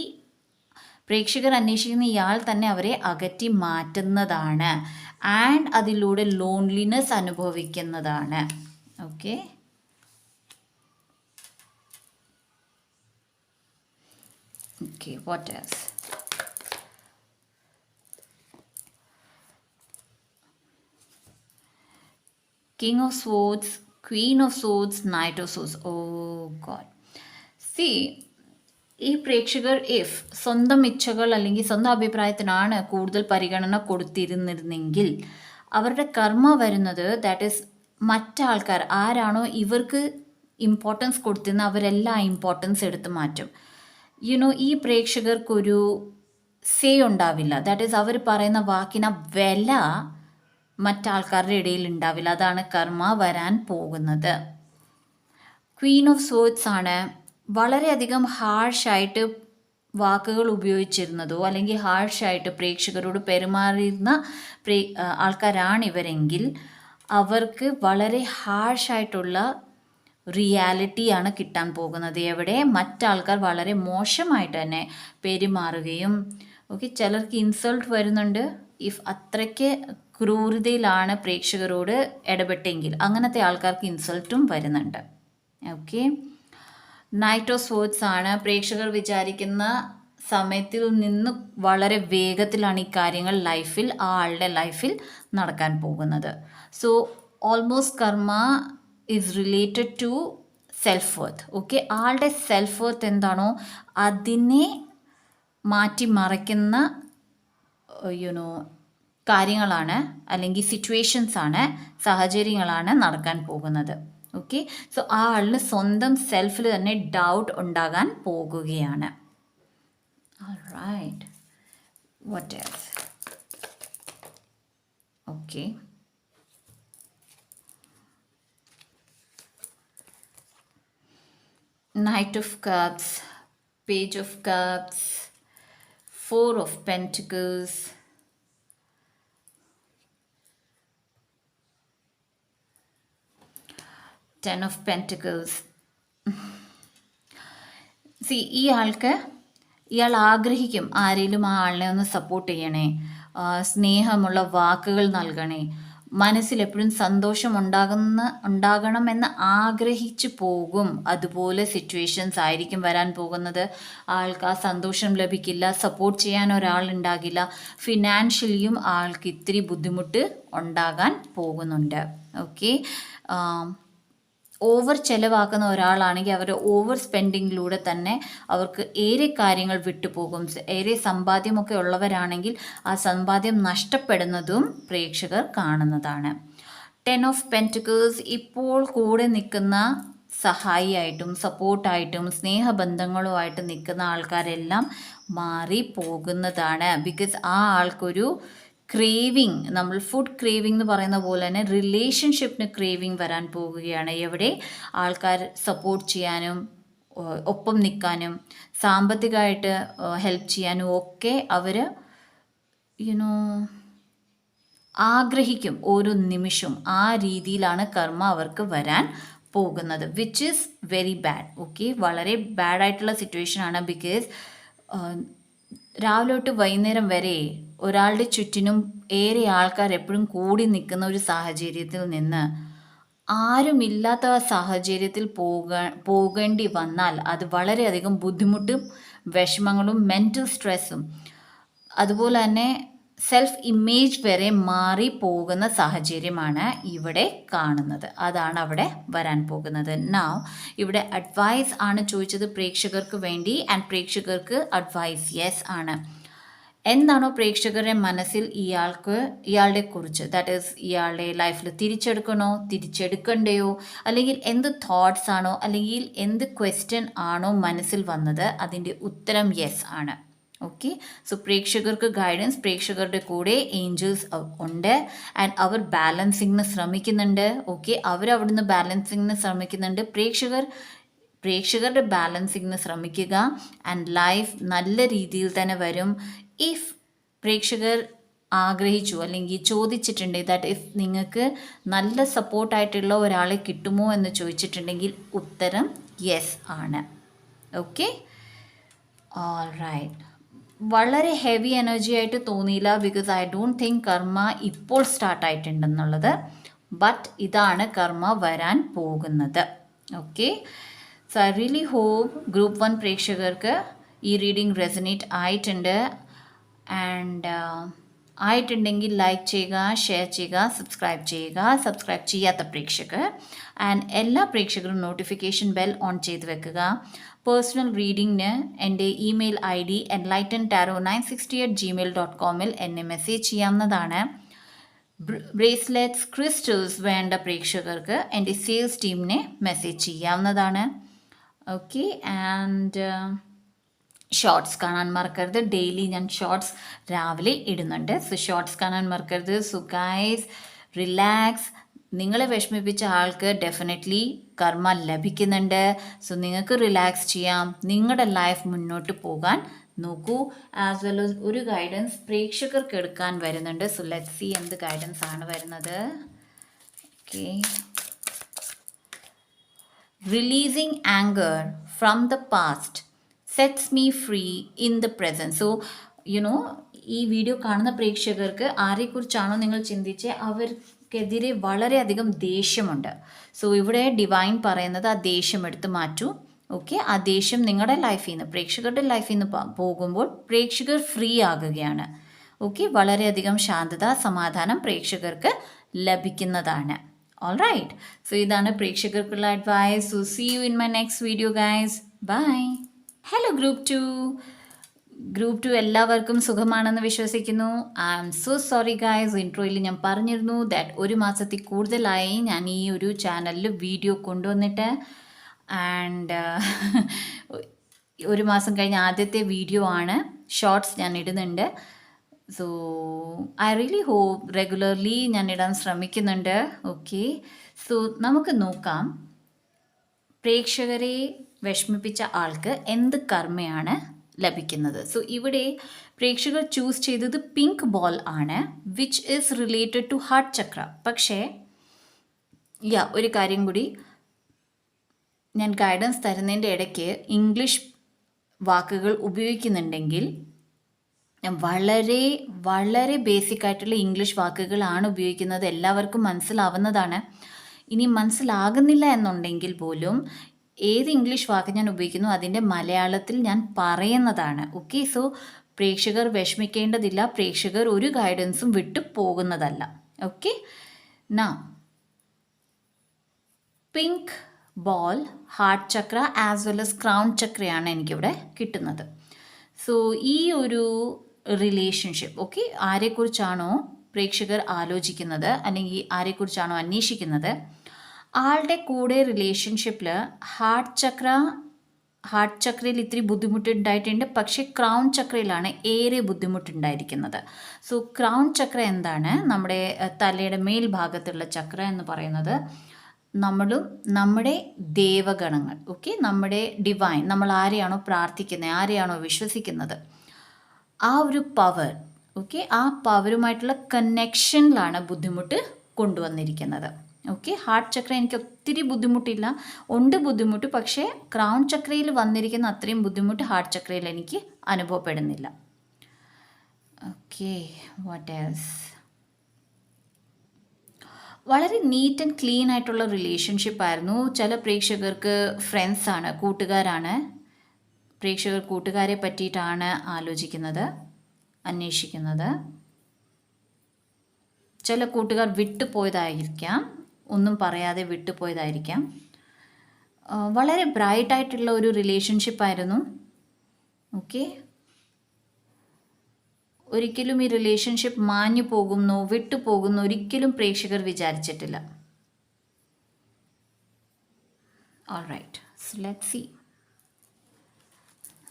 [SPEAKER 1] പ്രേക്ഷകർ അന്വേഷിക്കുന്ന ഇയാൾ തന്നെ അവരെ അകറ്റി മാറ്റുന്നതാണ്. ആൻഡ് അതിലൂടെ ലോൺലിനെസ് അനുഭവിക്കുന്നതാണ്. Okay, okay, what else? King of Swords, Queen of Swords, Knight of Swords. Oh God. See, ഈ പ്രേക്ഷകർ ഇഫ് സ്വന്തം ഇച്ഛകൾ അല്ലെങ്കിൽ സ്വന്തം അഭിപ്രായത്തിനാണ് കൂടുതൽ പരിഗണന കൊടുത്തിരുന്നിരുന്നെങ്കിൽ അവരുടെ കർമ്മ വരുന്നത് ദാറ്റ് ഈസ് മറ്റാൾക്കാർ ആരാണോ ഇവർക്ക് ഇമ്പോർട്ടൻസ് കൊടുത്തിരുന്ന അവരെല്ലാം ഇമ്പോർട്ടൻസ് എടുത്ത് മാറ്റും. യുനോ, ഈ പ്രേക്ഷകർക്കൊരു സേ ഉണ്ടാവില്ല. ദാറ്റ് ഈസ് അവർ പറയുന്ന വാക്കിന് വില മറ്റാൾക്കാരുടെ ഇടയിൽ ഉണ്ടാവില്ല. അതാണ് കർമ്മ വരാൻ പോകുന്നത്. ക്വീൻ ഓഫ് സോഡ്സ് ആണ്. വളരെയധികം ഹാർഷായിട്ട് വാക്കുകൾ ഉപയോഗിച്ചിരുന്നതോ അല്ലെങ്കിൽ ഹാർഷായിട്ട് പ്രേക്ഷകരോട് പെരുമാറിയിരുന്ന ആൾക്കാരാണ് ഇവരെങ്കിൽ അവർക്ക് വളരെ ഹാർഷായിട്ടുള്ള റിയാലിറ്റിയാണ് കിട്ടാൻ പോകുന്നത്. എവിടെ മറ്റാൾക്കാർ വളരെ മോശമായിട്ട് തന്നെ പെരുമാറുകയും ഓക്കെ, ചിലർക്ക് ഇൻസൾട്ട് വരുന്നുണ്ട്. ഇഫ് അത്രയ്ക്ക് ക്രൂരതയിലാണ് പ്രേക്ഷകരോട് ഇടപെട്ടെങ്കിൽ അങ്ങനത്തെ ആൾക്കാർക്ക് ഇൻസൾട്ടും വരുന്നുണ്ട്. ഓക്കെ, നൈറ്റ് ഓഫ് സോഡ്സ് ആണ്. പ്രേക്ഷകർ വിചാരിക്കുന്ന സമയത്തിൽ നിന്ന് വളരെ വേഗത്തിലാണ് ഈ കാര്യങ്ങൾ ലൈഫിൽ ആ ആളുടെ ലൈഫിൽ നടക്കാൻ പോകുന്നത്. So almost karma is related to self worth. Okay, ആളുടെ സെൽഫ് വർത്ത് എന്താണോ അതിനെ മാറ്റിമറിക്കുന്ന യുനോ കാര്യങ്ങളാണ് അല്ലെങ്കിൽ സിറ്റുവേഷൻസാണ്, സാഹചര്യങ്ങളാണ് നടക്കാൻ പോകുന്നത്. ഓക്കെ, സോ ആ ആളിന് സ്വന്തം സെൽഫിൽ തന്നെ ഡൗട്ട് ഉണ്ടാകാൻ പോകുകയാണ്. Alright, what else? Okay, Knight of Cups, Page of Cups, 4 of Pentacles, Ten of Pentacles. C, ഇയാൾ ആഗ്രഹിക്കും ആരെങ്കിലും ആ ആളിനെ ഒന്ന് സപ്പോർട്ട് ചെയ്യണേ, സ്നേഹമുള്ള വാക്കുകൾ നൽകണേ, മനസ്സിലെപ്പോഴും സന്തോഷം ഉണ്ടാകണമെന്ന് ആഗ്രഹിച്ചു പോകും. അതുപോലെ സിറ്റുവേഷൻസ് ആയിരിക്കും വരാൻ പോകുന്നത്. ആൾക്ക് ആ സന്തോഷം ലഭിക്കില്ല, സപ്പോർട്ട് ചെയ്യാൻ ഒരാളുണ്ടാകില്ല, ഫിനാൻഷ്യലിയും ആൾക്ക് ഇത്തിരി ബുദ്ധിമുട്ട് ഉണ്ടാകാൻ പോകുന്നുണ്ട്. ഓക്കെ, ഓവർ ചിലവാക്കുന്ന ഒരാളാണെങ്കിൽ അവർ ഓവർ സ്പെൻഡിങ്ങിലൂടെ തന്നെ അവർക്ക് ഏറെ കാര്യങ്ങൾ വിട്ടുപോകും. ഏറെ സമ്പാദ്യമൊക്കെ ഉള്ളവരാണെങ്കിൽ ആ സമ്പാദ്യം നഷ്ടപ്പെടുന്നതും പ്രേക്ഷകർ കാണുന്നതാണ്. 10 ഓഫ് പെൻറ്റിക്കിൾസ് ഇപ്പോൾ കൂടെ നിൽക്കുന്ന സഹായിയായിട്ടും സപ്പോർട്ടായിട്ടും സ്നേഹബന്ധങ്ങളുമായിട്ട് നിൽക്കുന്ന ആൾക്കാരെല്ലാം മാറി പോകുന്നതാണ്. ബിക്കോസ് ആ ആൾക്കൊരു ക്രേവിങ്, നമ്മൾ ഫുഡ് ക്രേവിംഗ് എന്ന് പറയുന്ന പോലെ തന്നെ റിലേഷൻഷിപ്പിന് ക്രേവിങ് വരാൻ പോകുകയാണ്. എവിടെ ആൾക്കാർ സപ്പോർട്ട് ചെയ്യാനും ഒപ്പം നിൽക്കാനും സാമ്പത്തികമായിട്ട് ഹെൽപ്പ് ചെയ്യാനും ഒക്കെ അവർ യുനോ ആഗ്രഹിക്കും ഓരോ നിമിഷവും. ആ രീതിയിലാണ് കർമ്മ അവർക്ക് വരാൻ പോകുന്നത്, which is very bad. Okay, വളരെ ബാഡായിട്ടുള്ള സിറ്റുവേഷനാണ്. ബിക്കോസ് രാവിലെ തൊട്ട് വൈകുന്നേരം വരെ ഒരാളുടെ ചുറ്റിനും ഏറെ ആൾക്കാർ എപ്പോഴും കൂടി നിൽക്കുന്ന ഒരു സാഹചര്യത്തിൽ നിന്ന് ആരുമില്ലാത്ത ആ സാഹചര്യത്തിൽ പോകേണ്ടി വന്നാൽ അത് വളരെയധികം ബുദ്ധിമുട്ടും വിഷമങ്ങളും മെൻ്റൽ സ്ട്രെസ്സും അതുപോലെ തന്നെ സെൽഫ് ഇമേജ് വരെ മാറി പോകുന്ന സാഹചര്യമാണ് ഇവിടെ കാണുന്നത്. അതാണ് അവിടെ വരാൻ പോകുന്നത്. നൗ ഇവിടെ അഡ്വൈസ് ആണ് ചോദിച്ചത് പ്രേക്ഷകർക്ക് വേണ്ടി, ആൻഡ് പ്രേക്ഷകർക്ക് അഡ്വൈസ് യെസ് ആണ്. എന്താണോ പ്രേക്ഷകരുടെ മനസ്സിൽ ഇയാളുടെ കുറിച്ച്, ദാറ്റ് ഈസ് ഇയാളുടെ ലൈഫിൽ തിരിച്ചെടുക്കണോ തിരിച്ചെടുക്കണ്ടയോ, അല്ലെങ്കിൽ എന്ത് തോട്ട്സ് ആണോ അല്ലെങ്കിൽ എന്ത് ക്വസ്റ്റ്യൻ ആണോ മനസ്സിൽ വന്നത്, അതിൻ്റെ ഉത്തരം യെസ് ആണ്. ഓക്കെ, സോ പ്രേക്ഷകർക്ക് ഗൈഡൻസ്, പ്രേക്ഷകരുടെ കൂടെ ഏഞ്ചൽസ് ഉണ്ട് ആൻഡ് അവർ ബാലൻസിങ്ങിന് ശ്രമിക്കുന്നുണ്ട്. ഓക്കെ, അവരവിടുന്ന് ബാലൻസിങ്ങിന് ശ്രമിക്കുന്നുണ്ട്. പ്രേക്ഷകരുടെ ബാലൻസിങ്ങിന് ശ്രമിക്കുക ആൻഡ് ലൈഫ് നല്ല രീതിയിൽ തന്നെ വരും. ഇഫ് പ്രേക്ഷകർ ആഗ്രഹിച്ചു അല്ലെങ്കിൽ ചോദിച്ചിട്ടുണ്ട് ദാറ്റ് ഇഫ് നിങ്ങൾക്ക് നല്ല സപ്പോർട്ടായിട്ടുള്ള ഒരാളെ കിട്ടുമോ എന്ന് ചോദിച്ചിട്ടുണ്ടെങ്കിൽ ഉത്തരം യെസ് ആണ്. Okay, all right. വളരെ ഹെവി എനർജി ആയിട്ട് തോന്നിയില്ല, ബിക്കോസ് ഐ ഡോണ്ട് തിങ്ക് കർമ്മ ഇപ്പോൾ സ്റ്റാർട്ടായിട്ടുണ്ടെന്നുള്ളത്. ബട്ട് ഇതാണ് കർമ്മ വരാൻ പോകുന്നത്. Okay, so I really hope group 1 പ്രേക്ഷകർക്ക് ഈ റീഡിംഗ് റെസനേറ്റ് ആയിട്ടുണ്ട്. ആൻഡ് ആയിട്ടുണ്ടെങ്കിൽ ലൈക്ക് ചെയ്യുക, ഷെയർ ചെയ്യുക, സബ്സ്ക്രൈബ് ചെയ്യുക. സബ്സ്ക്രൈബ് ചെയ്യാത്ത പ്രേക്ഷകർ ആൻഡ് എല്ലാ പ്രേക്ഷകരും നോട്ടിഫിക്കേഷൻ ബെൽ ഓൺ ചെയ്ത് വെക്കുക. പേഴ്സണൽ റീഡിങ്ങിന് എൻ്റെ ഇമെയിൽ ID enlightentarot960@gmail.com എന്നെ മെസ്സേജ് ചെയ്യാവുന്നതാണ്. ബ്രേസ്ലെറ്റ്സ്, ക്രിസ്റ്റൽസ് വേണ്ട പ്രേക്ഷകർക്ക് എൻ്റെ സെയിൽസ് ടീമിനെ മെസ്സേജ് ചെയ്യാവുന്നതാണ്. ഓക്കെ, ആൻഡ് ഷോർട്സ് കാണാൻ മറക്കരുത്. ഡെയിലി ഞാൻ ഷോർട്സ് രാവിലെ ഇടുന്നുണ്ട്. സോ ഷോർട്സ് കാണാൻ മറക്കരുത്. So guys, relax. നിങ്ങളെ വിഷമിപ്പിച്ച ആൾക്ക് ഡെഫിനറ്റ്ലി കർമ്മ ലഭിക്കുന്നുണ്ട്. സോ നിങ്ങൾക്ക് റിലാക്സ് ചെയ്യാം, നിങ്ങളുടെ ലൈഫ് മുന്നോട്ട് പോകാൻ നോക്കൂ. ആസ് വെൽ ആസ് ഒരു ഗൈഡൻസ് പ്രേക്ഷകർക്ക് എടുക്കാൻ വരുന്നുണ്ട്. സോ ലെറ്റ്സ് സീ എന്ത് ഗൈഡൻസ് ആണ് വരുന്നത്. Okay, releasing anchor from the past sets me free in the present. So ഈ വീഡിയോ കാണുന്ന പ്രേക്ഷകർക്ക് ആരെക്കുറിച്ചാണോ നിങ്ങൾ ചിന്തിച്ച് അവർക്കെതിരെ വളരെയധികം ദേഷ്യമുണ്ട്. സോ ഇവിടെ ഡിവൈൻ പറയുന്നത് ആ ദേഷ്യം എടുത്ത് മാറ്റൂ. ഓക്കെ, ആ ദേഷ്യം നിങ്ങളുടെ ലൈഫിൽ നിന്ന്, പ്രേക്ഷകരുടെ ലൈഫിൽ നിന്ന് പോകുമ്പോൾ പ്രേക്ഷകർ ഫ്രീ ആകുകയാണ്. ഓക്കെ, വളരെയധികം ശാന്തത, സമാധാനം പ്രേക്ഷകർക്ക് ലഭിക്കുന്നതാണ്. ഓൾ റൈറ്റ്, സോ ഇതാണ് പ്രേക്ഷകർക്കുള്ള advice. So see you in my next video guys. Bye. Hello group 2 എല്ലാവർക്കും സുഖമാണെന്ന് വിശ്വസിക്കുന്നു. I am so sorry guys, ഇൻട്രോയിൽ ഞാൻ പറഞ്ഞിരുന്നു ദാറ്റ് 1 മാസത്തിൽ കൂടുതലായി ഞാൻ ഈ ഒരു ചാനലിൽ വീഡിയോ കൊണ്ടുവന്നിട്ട്. ആൻഡ് 1 മാസം കഴിഞ്ഞ ആദ്യത്തെ വീഡിയോ ആണ്. ഷോർട്സ് ഞാൻ ഇടുന്നുണ്ട്. So I really hope regularly ഞാൻ ഇടാൻ ശ്രമിക്കുന്നുണ്ട്. ഓക്കെ, സോ നമുക്ക് നോക്കാം പ്രേക്ഷകരെ വിഷമിപ്പിച്ച ആൾക്ക് എന്ത് കർമ്മയാണ് ലഭിക്കുന്നത്. സോ ഇവിടെ പ്രേക്ഷകർ ചൂസ് ചെയ്തത് പിങ്ക് ബോൾ ആണ്, which is related to heart chakra. പക്ഷേ ഒരു കാര്യം കൂടി, ഞാൻ ഗൈഡൻസ് തരുന്നതിൻ്റെ ഇടയ്ക്ക് ഇംഗ്ലീഷ് വാക്കുകൾ ഉപയോഗിക്കുന്നുണ്ടെങ്കിൽ വളരെ വളരെ ബേസിക് ആയിട്ടുള്ള ഇംഗ്ലീഷ് വാക്കുകളാണ് ഉപയോഗിക്കുന്നത്. എല്ലാവർക്കും മനസ്സിലാവുന്നതാണ്. ഇനി മനസ്സിലാകുന്നില്ല എന്നുണ്ടെങ്കിൽ പോലും ഏത് ഇംഗ്ലീഷ് വാക്ക് ഞാൻ ഉപയോഗിക്കുന്നു അതിൻ്റെ മലയാളത്തിൽ ഞാൻ പറയുന്നതാണ്. ഓക്കെ, സോ പ്രേക്ഷകർ വിഷമിക്കേണ്ടതില്ല, പ്രേക്ഷകർ ഒരു ഗൈഡൻസും വിട്ടു പോകുന്നതല്ല. Okay, now pink ball, heart chakra as well as crown ചക്രയാണ് എനിക്കിവിടെ കിട്ടുന്നത്. സോ ഈ ഒരു റിലേഷൻഷിപ്പ്, ഓക്കെ, ആരെക്കുറിച്ചാണോ പ്രേക്ഷകർ ആലോചിക്കുന്നത് അല്ലെങ്കിൽ ആരെക്കുറിച്ചാണോ അന്വേഷിക്കുന്നത്, ആളുടെ കൂടെ റിലേഷൻഷിപ്പിൽ ഹാർട്ട് ചക്രയിൽ ഇത്തിരി ബുദ്ധിമുട്ടുണ്ടായിട്ടുണ്ട്. പക്ഷേ ക്രൗൺ ചക്രയിലാണ് ഏറെ ബുദ്ധിമുട്ടുണ്ടായിരിക്കുന്നത്. സോ ക്രൗൺ ചക്ര എന്താണ്? നമ്മുടെ തലയുടെ മേൽഭാഗത്തുള്ള ചക്ര എന്ന് പറയുന്നത് നമ്മളും നമ്മുടെ ദേവഗണങ്ങൾ, ഓക്കെ, നമ്മുടെ ഡിവൈൻ, നമ്മൾ ആരെയാണോ പ്രാർത്ഥിക്കുന്നത്, ആരെയാണോ വിശ്വസിക്കുന്നത്, ആ ഒരു പവർ, ഓക്കെ, ആ പവറുമായിട്ടുള്ള കണക്ഷനിലാണ് ബുദ്ധിമുട്ട് കൊണ്ടുവന്നിരിക്കുന്നത്. ഓക്കെ, ഹാർട്ട് ചക്ര എനിക്ക് ഒത്തിരി ബുദ്ധിമുട്ടില്ല, ഉണ്ട് ബുദ്ധിമുട്ട്, പക്ഷേ ക്രൗൺ ചക്രയിൽ വന്നിരിക്കുന്ന അത്രയും ബുദ്ധിമുട്ട് ഹാർട്ട് ചക്രയിൽ എനിക്ക് അനുഭവപ്പെടുന്നില്ല. Okay, what else? വളരെ നീറ്റ് ആൻഡ് ക്ലീൻ ആയിട്ടുള്ള റിലേഷൻഷിപ്പ് ആയിരുന്നു. ചില പ്രേക്ഷകർക്ക് ഫ്രണ്ട്സാണ്, കൂട്ടുകാരാണ്. പ്രേക്ഷകർ കൂട്ടുകാരെ പറ്റിയിട്ടാണ് ആലോചിക്കുന്നത്, അന്വേഷിക്കുന്നത്. ചില കൂട്ടുകാർ വിട്ടുപോയതായിരിക്കാം, ഒന്നും പറയാതെ വിട്ടുപോയതായിരിക്കാം. വളരെ ബ്രൈറ്റ് ആയിട്ടുള്ള ഒരു റിലേഷൻഷിപ്പായിരുന്നു. ഓക്കെ, ഒരിക്കലും ഈ റിലേഷൻഷിപ്പ് മാഞ്ഞു പോകുന്നു, വിട്ടുപോകുന്നു ഒരിക്കലും പ്രേക്ഷകർ വിചാരിച്ചിട്ടില്ല. Alright, so let's see.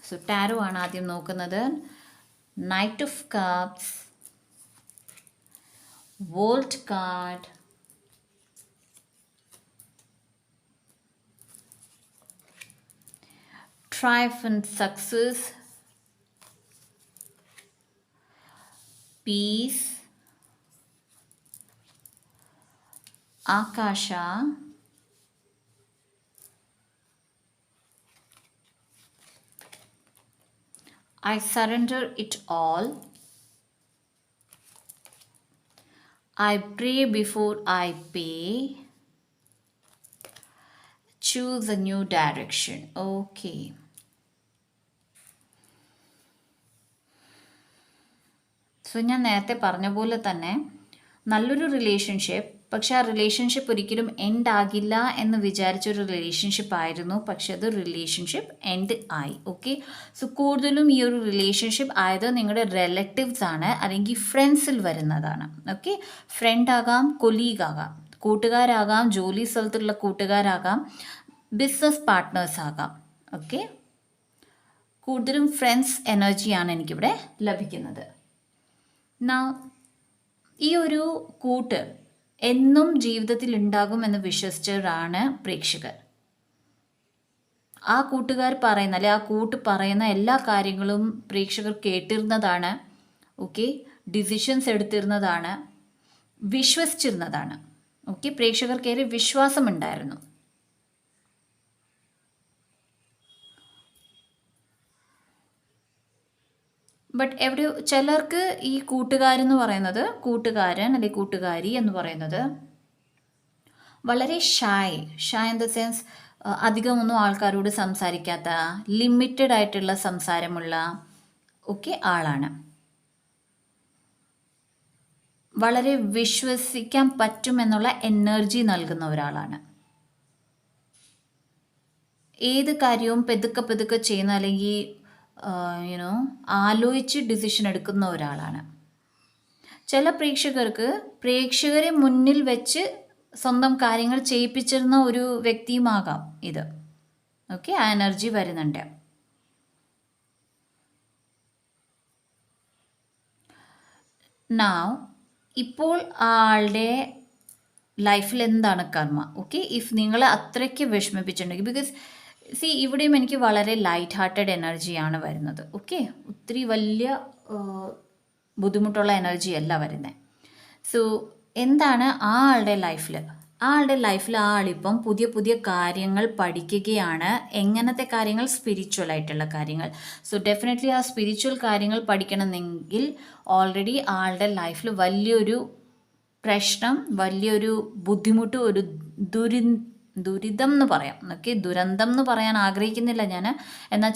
[SPEAKER 1] So tarot ആണ് ആദ്യം നോക്കുന്നത്. Knight of cups, world card, triumphant success, peace, Akasha, I surrender it all, I pray before I pay, choose a new direction. Okay. So ഞാൻ നേരത്തെ പറഞ്ഞ പോലെ തന്നെ നല്ലൊരു റിലേഷൻഷിപ്പ്, പക്ഷെ ആ റിലേഷൻഷിപ്പ് ഒരിക്കലും എൻഡ് ആകില്ല എന്ന് വിചാരിച്ചൊരു റിലേഷൻഷിപ്പ് ആയിരുന്നു, പക്ഷെ അത് റിലേഷൻഷിപ്പ് എൻഡ് ആയി. ഓക്കെ, സോ കൂടുതലും ഈ ഒരു റിലേഷൻഷിപ്പ് ആയത് നിങ്ങളുടെ റിലേറ്റീവ്സ് ആണ്, അല്ലെങ്കിൽ ഫ്രണ്ട്സിൽ വരുന്നതാണ്. ഓക്കെ, ഫ്രണ്ട് ആകാം, കൊലീഗ് ആകാം, കൂട്ടുകാരാകാം, ജോലി സ്ഥലത്തുള്ള കൂട്ടുകാരാകാം, ബിസിനസ് പാർട്ട്നേഴ്സ് ആകാം. ഓക്കെ, കൂടുതലും ഫ്രണ്ട്സ് എനർജിയാണ് എനിക്കിവിടെ ലഭിക്കുന്നത്. ഈ ഒരു കൂട്ട് എന്നും ജീവിതത്തിൽ ഉണ്ടാകുമെന്ന് വിശ്വസിച്ചവരാണ് പ്രേക്ഷകർ. ആ കൂട്ടുകാർ പറയുന്ന, അല്ലെ ആ കൂട്ട് പറയുന്ന എല്ലാ കാര്യങ്ങളും പ്രേക്ഷകർ കേട്ടിരുന്നതാണ്. ഓക്കെ, ഡിസിഷൻസ് എടുത്തിരുന്നതാണ്, വിശ്വസിച്ചിരുന്നതാണ്. ഓക്കെ, പ്രേക്ഷകർക്കേറെ വിശ്വാസമുണ്ടായിരുന്നു. ബട്ട് ചിലർക്ക് ഈ കൂട്ടുകാരെന്ന് പറയുന്നത്, കൂട്ടുകാരൻ അല്ലെങ്കിൽ കൂട്ടുകാരി എന്ന് പറയുന്നത് വളരെ ഷായ് ഇൻ ദ സെൻസ് അധികമൊന്നും ആൾക്കാരോട് സംസാരിക്കാത്ത, ലിമിറ്റഡ് ആയിട്ടുള്ള സംസാരമുള്ള ഒക്കെ ആളാണ്. വളരെ വിശ്വസിക്കാൻ പറ്റുമെന്നുള്ള എനർജി നൽകുന്ന ഒരാളാണ്. ഏത് കാര്യവും പെതുക്കെ ചെയ്യുന്ന, അല്ലെങ്കിൽ ആലോചിച്ച് ഡിസിഷൻ എടുക്കുന്ന ഒരാളാണ്. ചില പ്രേക്ഷകർക്ക് പ്രേക്ഷകരെ മുന്നിൽ വെച്ച് സ്വന്തം കാര്യങ്ങൾ ചെയ്യിപ്പിച്ചിരുന്ന ഒരു വ്യക്തിയുമാകാം ഇത്. ഓക്കെ, ആ എനർജി വരുന്നുണ്ട്. ഇപ്പോൾ ആളുടെ ലൈഫിൽ എന്താണ് കർമ്മ? ഓക്കെ, ഇഫ് നിങ്ങളെ അത്രയ്ക്ക് വിഷമിപ്പിച്ചിട്ടുണ്ടെങ്കിൽ, ബിക്കോസ് ഇവിടെയും എനിക്ക് വളരെ ലൈറ്റ് ഹാർട്ടഡ് എനർജിയാണ് വരുന്നത്. ഓക്കെ, ഒത്തിരി വലിയ ബുദ്ധിമുട്ടുള്ള എനർജി അല്ല വരുന്നത്. സോ എന്താണ് ആ ആളുടെ ലൈഫിൽ ആ ആളിപ്പം പുതിയ കാര്യങ്ങൾ പഠിക്കുകയാണ്. എങ്ങനത്തെ കാര്യങ്ങൾ? സ്പിരിച്വൽ ആയിട്ടുള്ള കാര്യങ്ങൾ. സോ ഡെഫിനറ്റ്ലി ആ സ്പിരിച്വൽ കാര്യങ്ങൾ പഠിക്കണമെങ്കിൽ ഓൾറെഡി ആളുടെ ലൈഫിൽ വലിയൊരു പ്രശ്നം, വലിയൊരു ബുദ്ധിമുട്ട്, ഒരു ദുരിതം എന്ന് പറയാം. ഓക്കെ, ദുരന്തം എന്ന് പറയാൻ ആഗ്രഹിക്കുന്നില്ല ഞാൻ, എന്നാൽ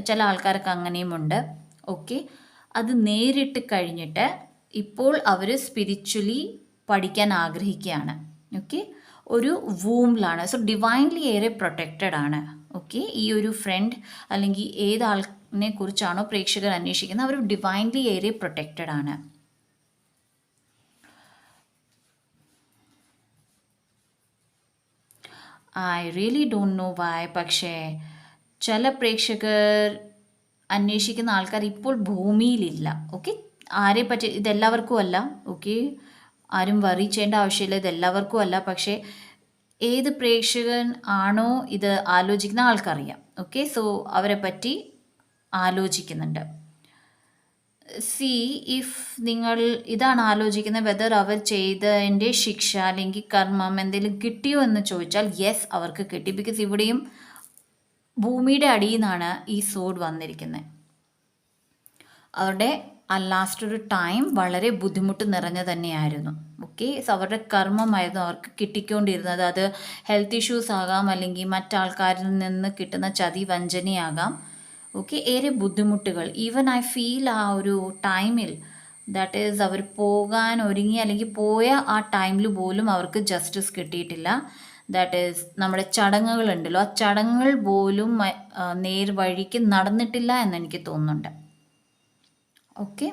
[SPEAKER 1] ചില ആൾക്കാർക്ക് അങ്ങനെയുമുണ്ട്. ഓക്കെ, അത് നേരിട്ട് കഴിഞ്ഞിട്ട് ഇപ്പോൾ അവർ സ്പിരിച്വലി പഠിക്കാൻ ആഗ്രഹിക്കുകയാണ്. ഓക്കെ, ഒരു വൂമിലാണ്. സോ ഡിവൈൻലി ഏറെ പ്രൊട്ടക്റ്റഡ് ആണ്. ഓക്കെ, ഈ ഒരു ഫ്രണ്ട് അല്ലെങ്കിൽ ഏതാളിനെ കുറിച്ചാണോ പ്രേക്ഷകർ അന്വേഷിക്കുന്നത്, അവർ ഡിവൈൻലി ഏറെ പ്രൊട്ടക്റ്റഡ് ആണ്. I really don't know why, പക്ഷേ ചില പ്രേക്ഷകർ അന്വേഷിക്കുന്ന ആൾക്കാർ ഇപ്പോൾ ഭൂമിയിലില്ല. ഓക്കെ, ആരെ പറ്റി, ഇതെല്ലാവർക്കും അല്ല. ഓക്കെ, ആരും വറി ചെയ്യേണ്ട ആവശ്യമില്ല, ഇതെല്ലാവർക്കും അല്ല. പക്ഷേ ഏത് പ്രേക്ഷകൻ ആണോ ഇത് ആലോചിക്കുന്ന ആൾക്കറിയാം. ഓക്കെ, സോ അവരെ പറ്റി ആലോചിക്കുന്നുണ്ട്. സി ഇഫ് നിങ്ങൾ ഇതാണ് ആലോചിക്കുന്നത്, വെദർ അവർ ചെയ്തതിൻ്റെ ശിക്ഷ അല്ലെങ്കിൽ കർമ്മം എന്തെങ്കിലും കിട്ടിയോ എന്ന് ചോദിച്ചാൽ യെസ്, അവർക്ക് കിട്ടി. ബിക്കോസ് ഇവിടെയും ഭൂമിയുടെ അടിയിൽ നിന്നാണ് ഈ സോഡ് വന്നിരിക്കുന്നത്. അവരുടെ ആ ലാസ്റ്റ് ഒരു ടൈം വളരെ ബുദ്ധിമുട്ട് നിറഞ്ഞ തന്നെയായിരുന്നു. ഓക്കെ, സോ അവരുടെ കർമ്മമായിരുന്നു അവർക്ക് കിട്ടിക്കൊണ്ടിരുന്നത്. അത് ഹെൽത്ത് ഇഷ്യൂസ് ആകാം, അല്ലെങ്കിൽ മറ്റാൾക്കാരിൽ നിന്ന് കിട്ടുന്ന ചതി വഞ്ചനയാകാം. ഓക്കെ, ഏറെ ബുദ്ധിമുട്ടുകൾ. ഈവൻ ഐ ഫീൽ ആ ഒരു ടൈമിൽ, ദാറ്റ് ഈസ് അവർ പോകാൻ ഒരുങ്ങി അല്ലെങ്കിൽ പോയ ആ ടൈമിൽ പോലും അവർക്ക് ജസ്റ്റിസ് കിട്ടിയിട്ടില്ല. ദാറ്റ് ഈസ് നമ്മുടെ ചടങ്ങുകളുണ്ടല്ലോ, ആ ചടങ്ങുകൾ പോലും നേർവഴിക്ക് നടന്നിട്ടില്ല എന്നെനിക്ക് തോന്നുന്നുണ്ട്. ഓക്കെ,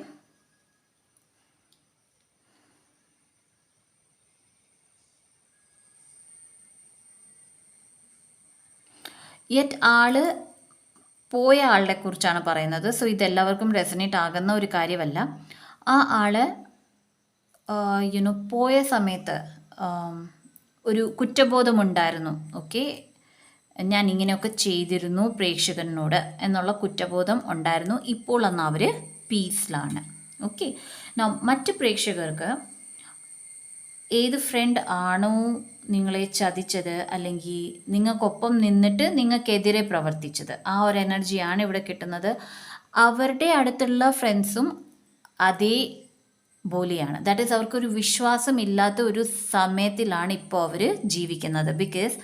[SPEAKER 1] യെറ്റ് ആള് പോയ ആളുടെ കുറിച്ചാണ് പറയുന്നത്. സോ ഇതെല്ലാവർക്കും റെസനേറ്റ് ആകുന്ന ഒരു കാര്യമല്ല. ആ ആള് പോയ സമയത്ത് ഒരു കുറ്റബോധമുണ്ടായിരുന്നു. ഓക്കെ, ഞാൻ ഇങ്ങനെയൊക്കെ ചെയ്തിരുന്നു പ്രേക്ഷകനോട് എന്നുള്ള കുറ്റബോധം ഉണ്ടായിരുന്നു. ഇപ്പോൾ അന്ന് അവർ പീസിലാണ്. ഓക്കെ, മറ്റ് പ്രേക്ഷകർക്ക് ഏത് ഫ്രണ്ട് ആണോ നിങ്ങളെ ചതിച്ചത് അല്ലെങ്കിൽ നിങ്ങൾക്കൊപ്പം നിന്നിട്ട് നിങ്ങൾക്കെതിരെ പ്രവർത്തിച്ചത്, ആ ഒരു എനർജിയാണ് ഇവിടെ കിട്ടുന്നത്. അവരുടെ അടുത്തുള്ള ഫ്രണ്ട്സും അതേപോലെയാണ്. ദാറ്റ് ഈസ് അവർക്കൊരു വിശ്വാസം ഇല്ലാത്ത ഒരു സമയത്തിലാണ് ഇപ്പോൾ അവർ ജീവിക്കുന്നത്. ബിക്കോസ്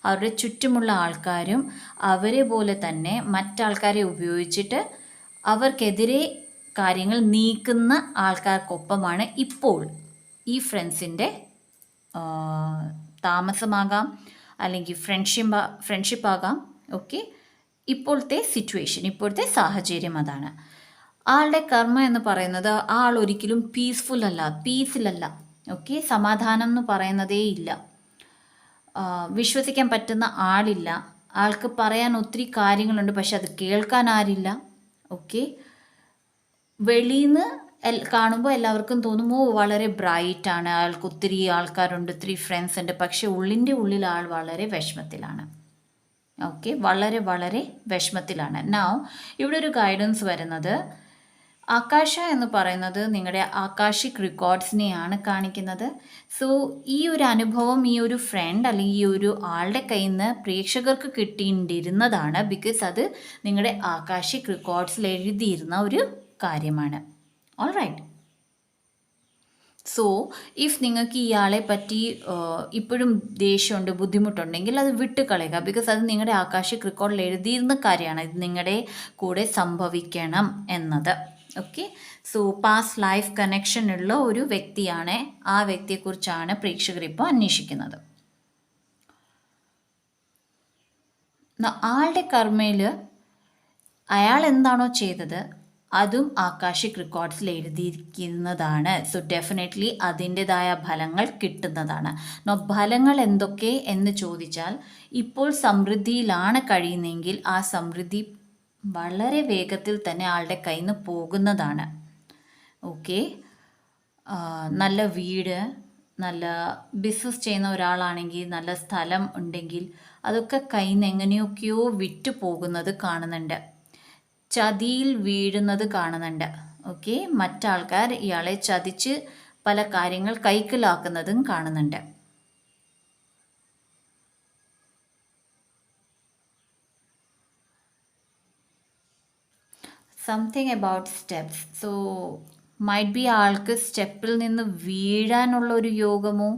[SPEAKER 1] അവരുടെ ചുറ്റുമുള്ള ആൾക്കാരും അവരെ പോലെ തന്നെ മറ്റാൾക്കാരെ ഉപയോഗിച്ചിട്ട് അവർക്കെതിരെ കാര്യങ്ങൾ നീക്കുന്ന ആൾക്കാർക്കൊപ്പമാണ് ഇപ്പോൾ ഈ ഫ്രണ്ട്സിൻ്റെ താമസമാകാം, അല്ലെങ്കിൽ ഫ്രണ്ട്ഷിപ്പാകാം. ഓക്കെ, ഇപ്പോഴത്തെ സിറ്റുവേഷൻ, ഇപ്പോഴത്തെ സാഹചര്യം അതാണ്. ആളുടെ കർമ്മ എന്ന് പറയുന്നത് ആൾ ഒരിക്കലും പീസിലല്ല. ഓക്കെ, സമാധാനം എന്ന് പറയുന്നതേ ഇല്ല. വിശ്വസിക്കാൻ പറ്റുന്ന ആളില്ല. ആൾക്ക് പറയാൻ ഒത്തിരി കാര്യങ്ങളുണ്ട്, പക്ഷെ അത് കേൾക്കാൻ ആരില്ല. ഓക്കെ, വെളിയിൽ നിന്ന് കാണുമ്പോൾ എല്ലാവർക്കും തോന്നുമോ വളരെ ബ്രൈറ്റാണ്, ആൾക്ക് ഒത്തിരി ആൾക്കാരുണ്ട്, ഒത്തിരി ഫ്രണ്ട്സ് ഉണ്ട്. പക്ഷെ ഉള്ളിൻ്റെ ആൾ വളരെ വിഷമത്തിലാണ്. ഓക്കെ, വളരെ വളരെ വിഷമത്തിലാണ്. നൗ ഇവിടെ ഒരു ഗൈഡൻസ് വരുന്നത്, ആകാശ എന്ന് പറയുന്നത് നിങ്ങളുടെ ആകാശിക് റെക്കോർഡ്സിനെയാണ് കാണിക്കുന്നത്. സോ ഈ ഒരു അനുഭവം ഈ ഒരു ഫ്രണ്ട് അല്ലെങ്കിൽ ഈ ഒരു ആളുടെ കയ്യിൽ നിന്ന് പ്രേക്ഷകർക്ക് കിട്ടിയിരുന്നതാണ്. ബിക്കോസ് അത് നിങ്ങളുടെ ആകാശിക് റെക്കോർഡ്സിൽ എഴുതിയിരുന്ന ഒരു കാര്യമാണ്. All right. സോ ഇഫ് നിങ്ങൾക്ക് ഇയാളെ പറ്റി ഇപ്പോഴും ദേഷ്യമുണ്ട്, ബുദ്ധിമുട്ടുണ്ടെങ്കിൽ അത് വിട്ട് കളയുക. ബിക്കോസ് അത് നിങ്ങളുടെ ആകാശിക് റെക്കോർഡിൽ എഴുതിയിരുന്ന കാര്യമാണ്, ഇത് നിങ്ങളുടെ കൂടെ സംഭവിക്കണം എന്നത്. Okay, so past life connection ഉള്ള ഒരു വ്യക്തിയാണ്, ആ വ്യക്തിയെക്കുറിച്ചാണ് പ്രേക്ഷകർ ഇപ്പോൾ അന്വേഷിക്കുന്നത്. ആളുടെ കർമ്മയിൽ അയാൾ എന്താണോ ചെയ്തത് അതും ആകാശിക് റെക്കോർഡ്സിൽ എഴുതിയിരിക്കുന്നതാണ്. സോ ഡെഫിനറ്റ്ലി അതിൻ്റെതായ ഫലങ്ങൾ കിട്ടുന്നതാണ്. ഫലങ്ങൾ എന്തൊക്കെ എന്ന് ചോദിച്ചാൽ, ഇപ്പോൾ സമൃദ്ധിയിലാണ് കഴിയുന്നതെങ്കിൽ ആ സമൃദ്ധി വളരെ വേഗത്തിൽ തന്നെ ആളുടെ കയ്യിൽ നിന്ന് പോകുന്നതാണ്. ഓക്കെ, നല്ല വീട്, നല്ല ബിസിനസ് ചെയ്യുന്ന ഒരാളാണെങ്കിൽ നല്ല സ്ഥലം ഉണ്ടെങ്കിൽ അതൊക്കെ കയ്യിൽ നിന്ന് എങ്ങനെയൊക്കെയോ വിറ്റു പോകുന്നത് കാണുന്നുണ്ട്. ചതിയിൽ വീഴുന്നത് കാണുന്നുണ്ട്. ഓക്കെ, മറ്റാൾക്കാർ ഇയാളെ ചതിച്ച് പല കാര്യങ്ങൾ കൈക്കലാക്കുന്നതും കാണുന്നുണ്ട്. Something about steps. So might be ആൾക്ക് സ്റ്റെപ്പിൽ നിന്ന് വീഴാനുള്ള ഒരു യോഗമോ,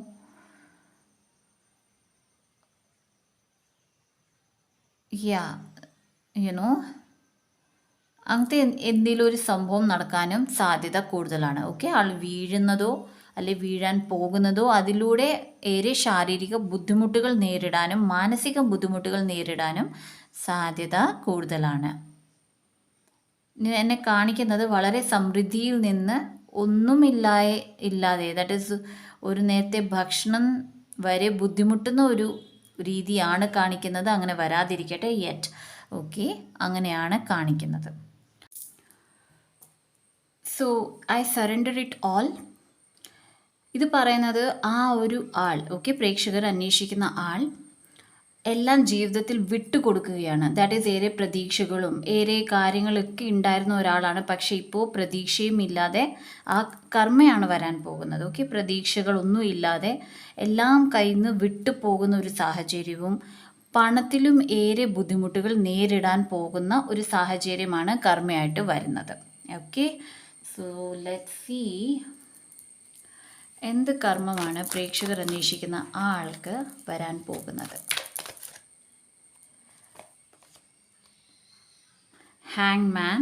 [SPEAKER 1] അങ്ങനത്തെ എന്തെങ്കിലും ഒരു സംഭവം നടക്കാനും സാധ്യത കൂടുതലാണ്. ഓക്കെ, ആൾ വീഴുന്നതോ അല്ലെ വീഴാൻ പോകുന്നതോ അതിലൂടെ ഏറെ ശാരീരിക ബുദ്ധിമുട്ടുകൾ നേരിടാനും മാനസിക ബുദ്ധിമുട്ടുകൾ നേരിടാനും സാധ്യത കൂടുതലാണ്. എന്നെ കാണിക്കുന്നത് വളരെ സമൃദ്ധിയിൽ നിന്ന് ഇല്ലാതെ, ദാറ്റ് ഈസ് ഒരു നേരത്തെ ഭക്ഷണം വരെ ബുദ്ധിമുട്ടുന്ന ഒരു രീതിയാണ് കാണിക്കുന്നത്. അങ്ങനെ വരാതിരിക്കട്ടെ യെറ്റ്. ഓക്കെ, അങ്ങനെയാണ് കാണിക്കുന്നത്. So I surrender it all. ഇത് പറയുന്നത് ആ ഒരു ആൾ, ഓക്കെ, പ്രേക്ഷകർ അന്വേഷിക്കുന്ന ആൾ എല്ലാം ജീവിതത്തിൽ വിട്ടുകൊടുക്കുകയാണ്. ദാറ്റ് ഈസ് ഏറെ പ്രതീക്ഷകളും ഏറെ കാര്യങ്ങളൊക്കെ ഉണ്ടായിരുന്ന ഒരാളാണ്. പക്ഷേ ഇപ്പോൾ പ്രതീക്ഷയും ഇല്ലാതെ ആ കർമ്മയാണ് വരാൻ പോകുന്നത്. ഓക്കെ, പ്രതീക്ഷകളൊന്നും ഇല്ലാതെ എല്ലാം കയ്യിൽ നിന്ന് വിട്ടുപോകുന്ന ഒരു സാഹചര്യവും പണത്തിലും ഏറെ ബുദ്ധിമുട്ടുകൾ നേരിടാൻ പോകുന്ന ഒരു സാഹചര്യമാണ് കർമ്മയായിട്ട് വരുന്നത്. ഓക്കെ, സോ ലെറ്റ്സ് സീ എന്ത് കർമ്മമാണ് പ്രേക്ഷകർ അന്വേഷിക്കുന്ന ആൾക്ക് വരാൻ പോകുന്നത്. Hangman,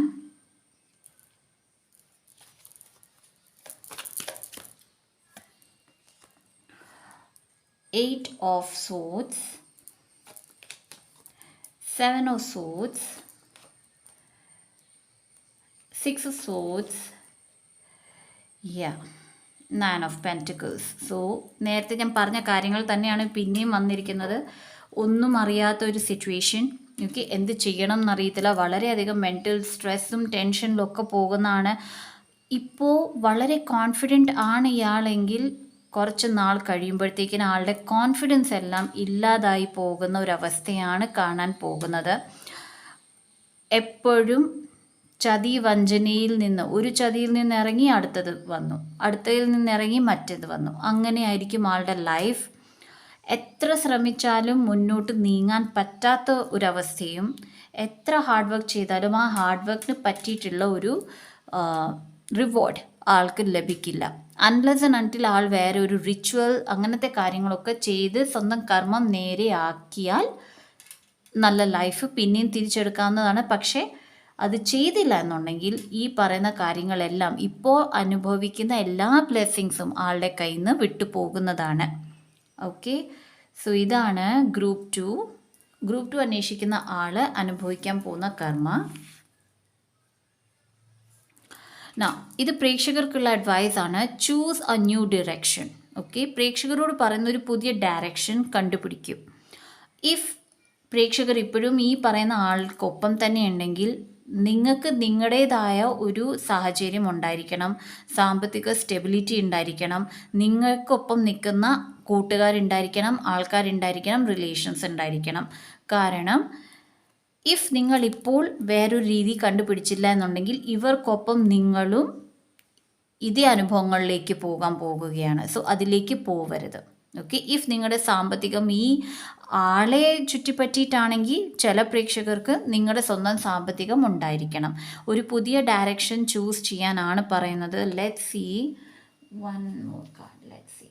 [SPEAKER 1] Eight of Swords, Seven of Swords, Six of Swords, yeah, Nine of Pentacles. So നേരത്തെ ഞാൻ പറഞ്ഞ കാര്യങ്ങൾ തന്നെയാണ് പിന്നെയും വന്നിരിക്കുന്നത്. ഒന്നും അറിയാത്ത ഒരു സിറ്റുവേഷൻ, ഓക്കെ, എന്ത് ചെയ്യണം എന്നറിയത്തില്ല, വളരെയധികം മെൻറ്റൽ സ്ട്രെസ്സും ടെൻഷനിലും ഒക്കെ പോകുന്നതാണ്. ഇപ്പോൾ വളരെ കോൺഫിഡൻ്റ് ആണ് ഇയാളെങ്കിൽ കുറച്ച് നാൾ കഴിയുമ്പോഴത്തേക്കിന് ആളുടെ കോൺഫിഡൻസ് എല്ലാം ഇല്ലാതായി പോകുന്ന ഒരവസ്ഥയാണ് കാണാൻ പോകുന്നത്. എപ്പോഴും ചതി വഞ്ചനയിൽ നിന്ന്, ഒരു ചതിയിൽ നിന്ന് ഇറങ്ങി അടുത്തത് വന്നു, അടുത്തതിൽ നിന്ന് ഇറങ്ങി മറ്റേത് വന്നു, അങ്ങനെയായിരിക്കും ആളുടെ ലൈഫ്. എത്ര ശ്രമിച്ചാലും മുന്നോട്ട് നീങ്ങാൻ പറ്റാത്ത ഒരവസ്ഥയും, എത്ര ഹാർഡ് വർക്ക് ചെയ്താലും ആ ഹാർഡ് വർക്കിന് പറ്റിയിട്ടുള്ള ഒരു റിവാർഡ് ആൾക്ക് ലഭിക്കില്ല. അൺലെസ് ആൻഡ് അൺടിൽ ആൾ വേറെ ഒരു റിച്വൽ അങ്ങനത്തെ കാര്യങ്ങളൊക്കെ ചെയ്ത് സ്വന്തം കർമ്മം നേരെ ആക്കിയാൽ നല്ല ലൈഫ് പിന്നെയും തിരിച്ചെടുക്കാവുന്നതാണ്. പക്ഷേ അത് ചെയ്തില്ല എന്നുണ്ടെങ്കിൽ ഈ പറയുന്ന കാര്യങ്ങളെല്ലാം ഇപ്പോൾ അനുഭവിക്കുന്ന എല്ലാ ബ്ലെസ്സിങ്സും ആളുടെ കയ്യിൽ നിന്ന് വിട്ടുപോകുന്നതാണ്. ഓക്കെ, സോ ഇതാണ് ഗ്രൂപ്പ് 2 അന്വേഷിക്കുന്ന ആൾ അനുഭവിക്കാൻ പോകുന്ന കർമ്മ. ഇത് പ്രേക്ഷകർക്കുള്ള അഡ്വൈസ് ആണ്. Choose A new direction. Okay, പ്രേക്ഷകരോട് പറയുന്ന ഒരു പുതിയ ഡയറക്ഷൻ കണ്ടുപിടിക്കും. ഇഫ് പ്രേക്ഷകർ ഇപ്പോഴും ഈ പറയുന്ന ആൾക്കൊപ്പം തന്നെ ഉണ്ടെങ്കിൽ നിങ്ങൾക്ക് നിങ്ങളുടേതായ ഒരു സാഹചര്യം ഉണ്ടായിരിക്കണം, സാമ്പത്തിക സ്റ്റെബിലിറ്റി ഉണ്ടായിരിക്കണം, നിങ്ങൾക്കൊപ്പം നിൽക്കുന്ന കൂട്ടുകാരുണ്ടായിരിക്കണം, ആൾക്കാരുണ്ടായിരിക്കണം, റിലേഷൻസ് ഉണ്ടായിരിക്കണം. കാരണം ഇഫ് നിങ്ങളിപ്പോൾ വേറൊരു രീതി കണ്ടുപിടിച്ചില്ല എന്നുണ്ടെങ്കിൽ ഇവർക്കൊപ്പം നിങ്ങളും ഇതേ അനുഭവങ്ങളിലേക്ക് പോകാൻ പോകുകയാണ്. സോ അതിലേക്ക് പോവരുത്. ഓക്കെ, ഇഫ് നിങ്ങളുടെ സാമ്പത്തികം ഈ ആളെ ചുറ്റിപ്പറ്റിയിട്ടാണെങ്കിൽ ചില പ്രേക്ഷകർക്ക് നിങ്ങളുടെ സ്വന്തം സാമ്പത്തികം ഉണ്ടായിരിക്കണം. ഒരു പുതിയ ഡയറക്ഷൻ ചൂസ് ചെയ്യാനാണ് പറയുന്നത്. Let's see one more card. Let's see.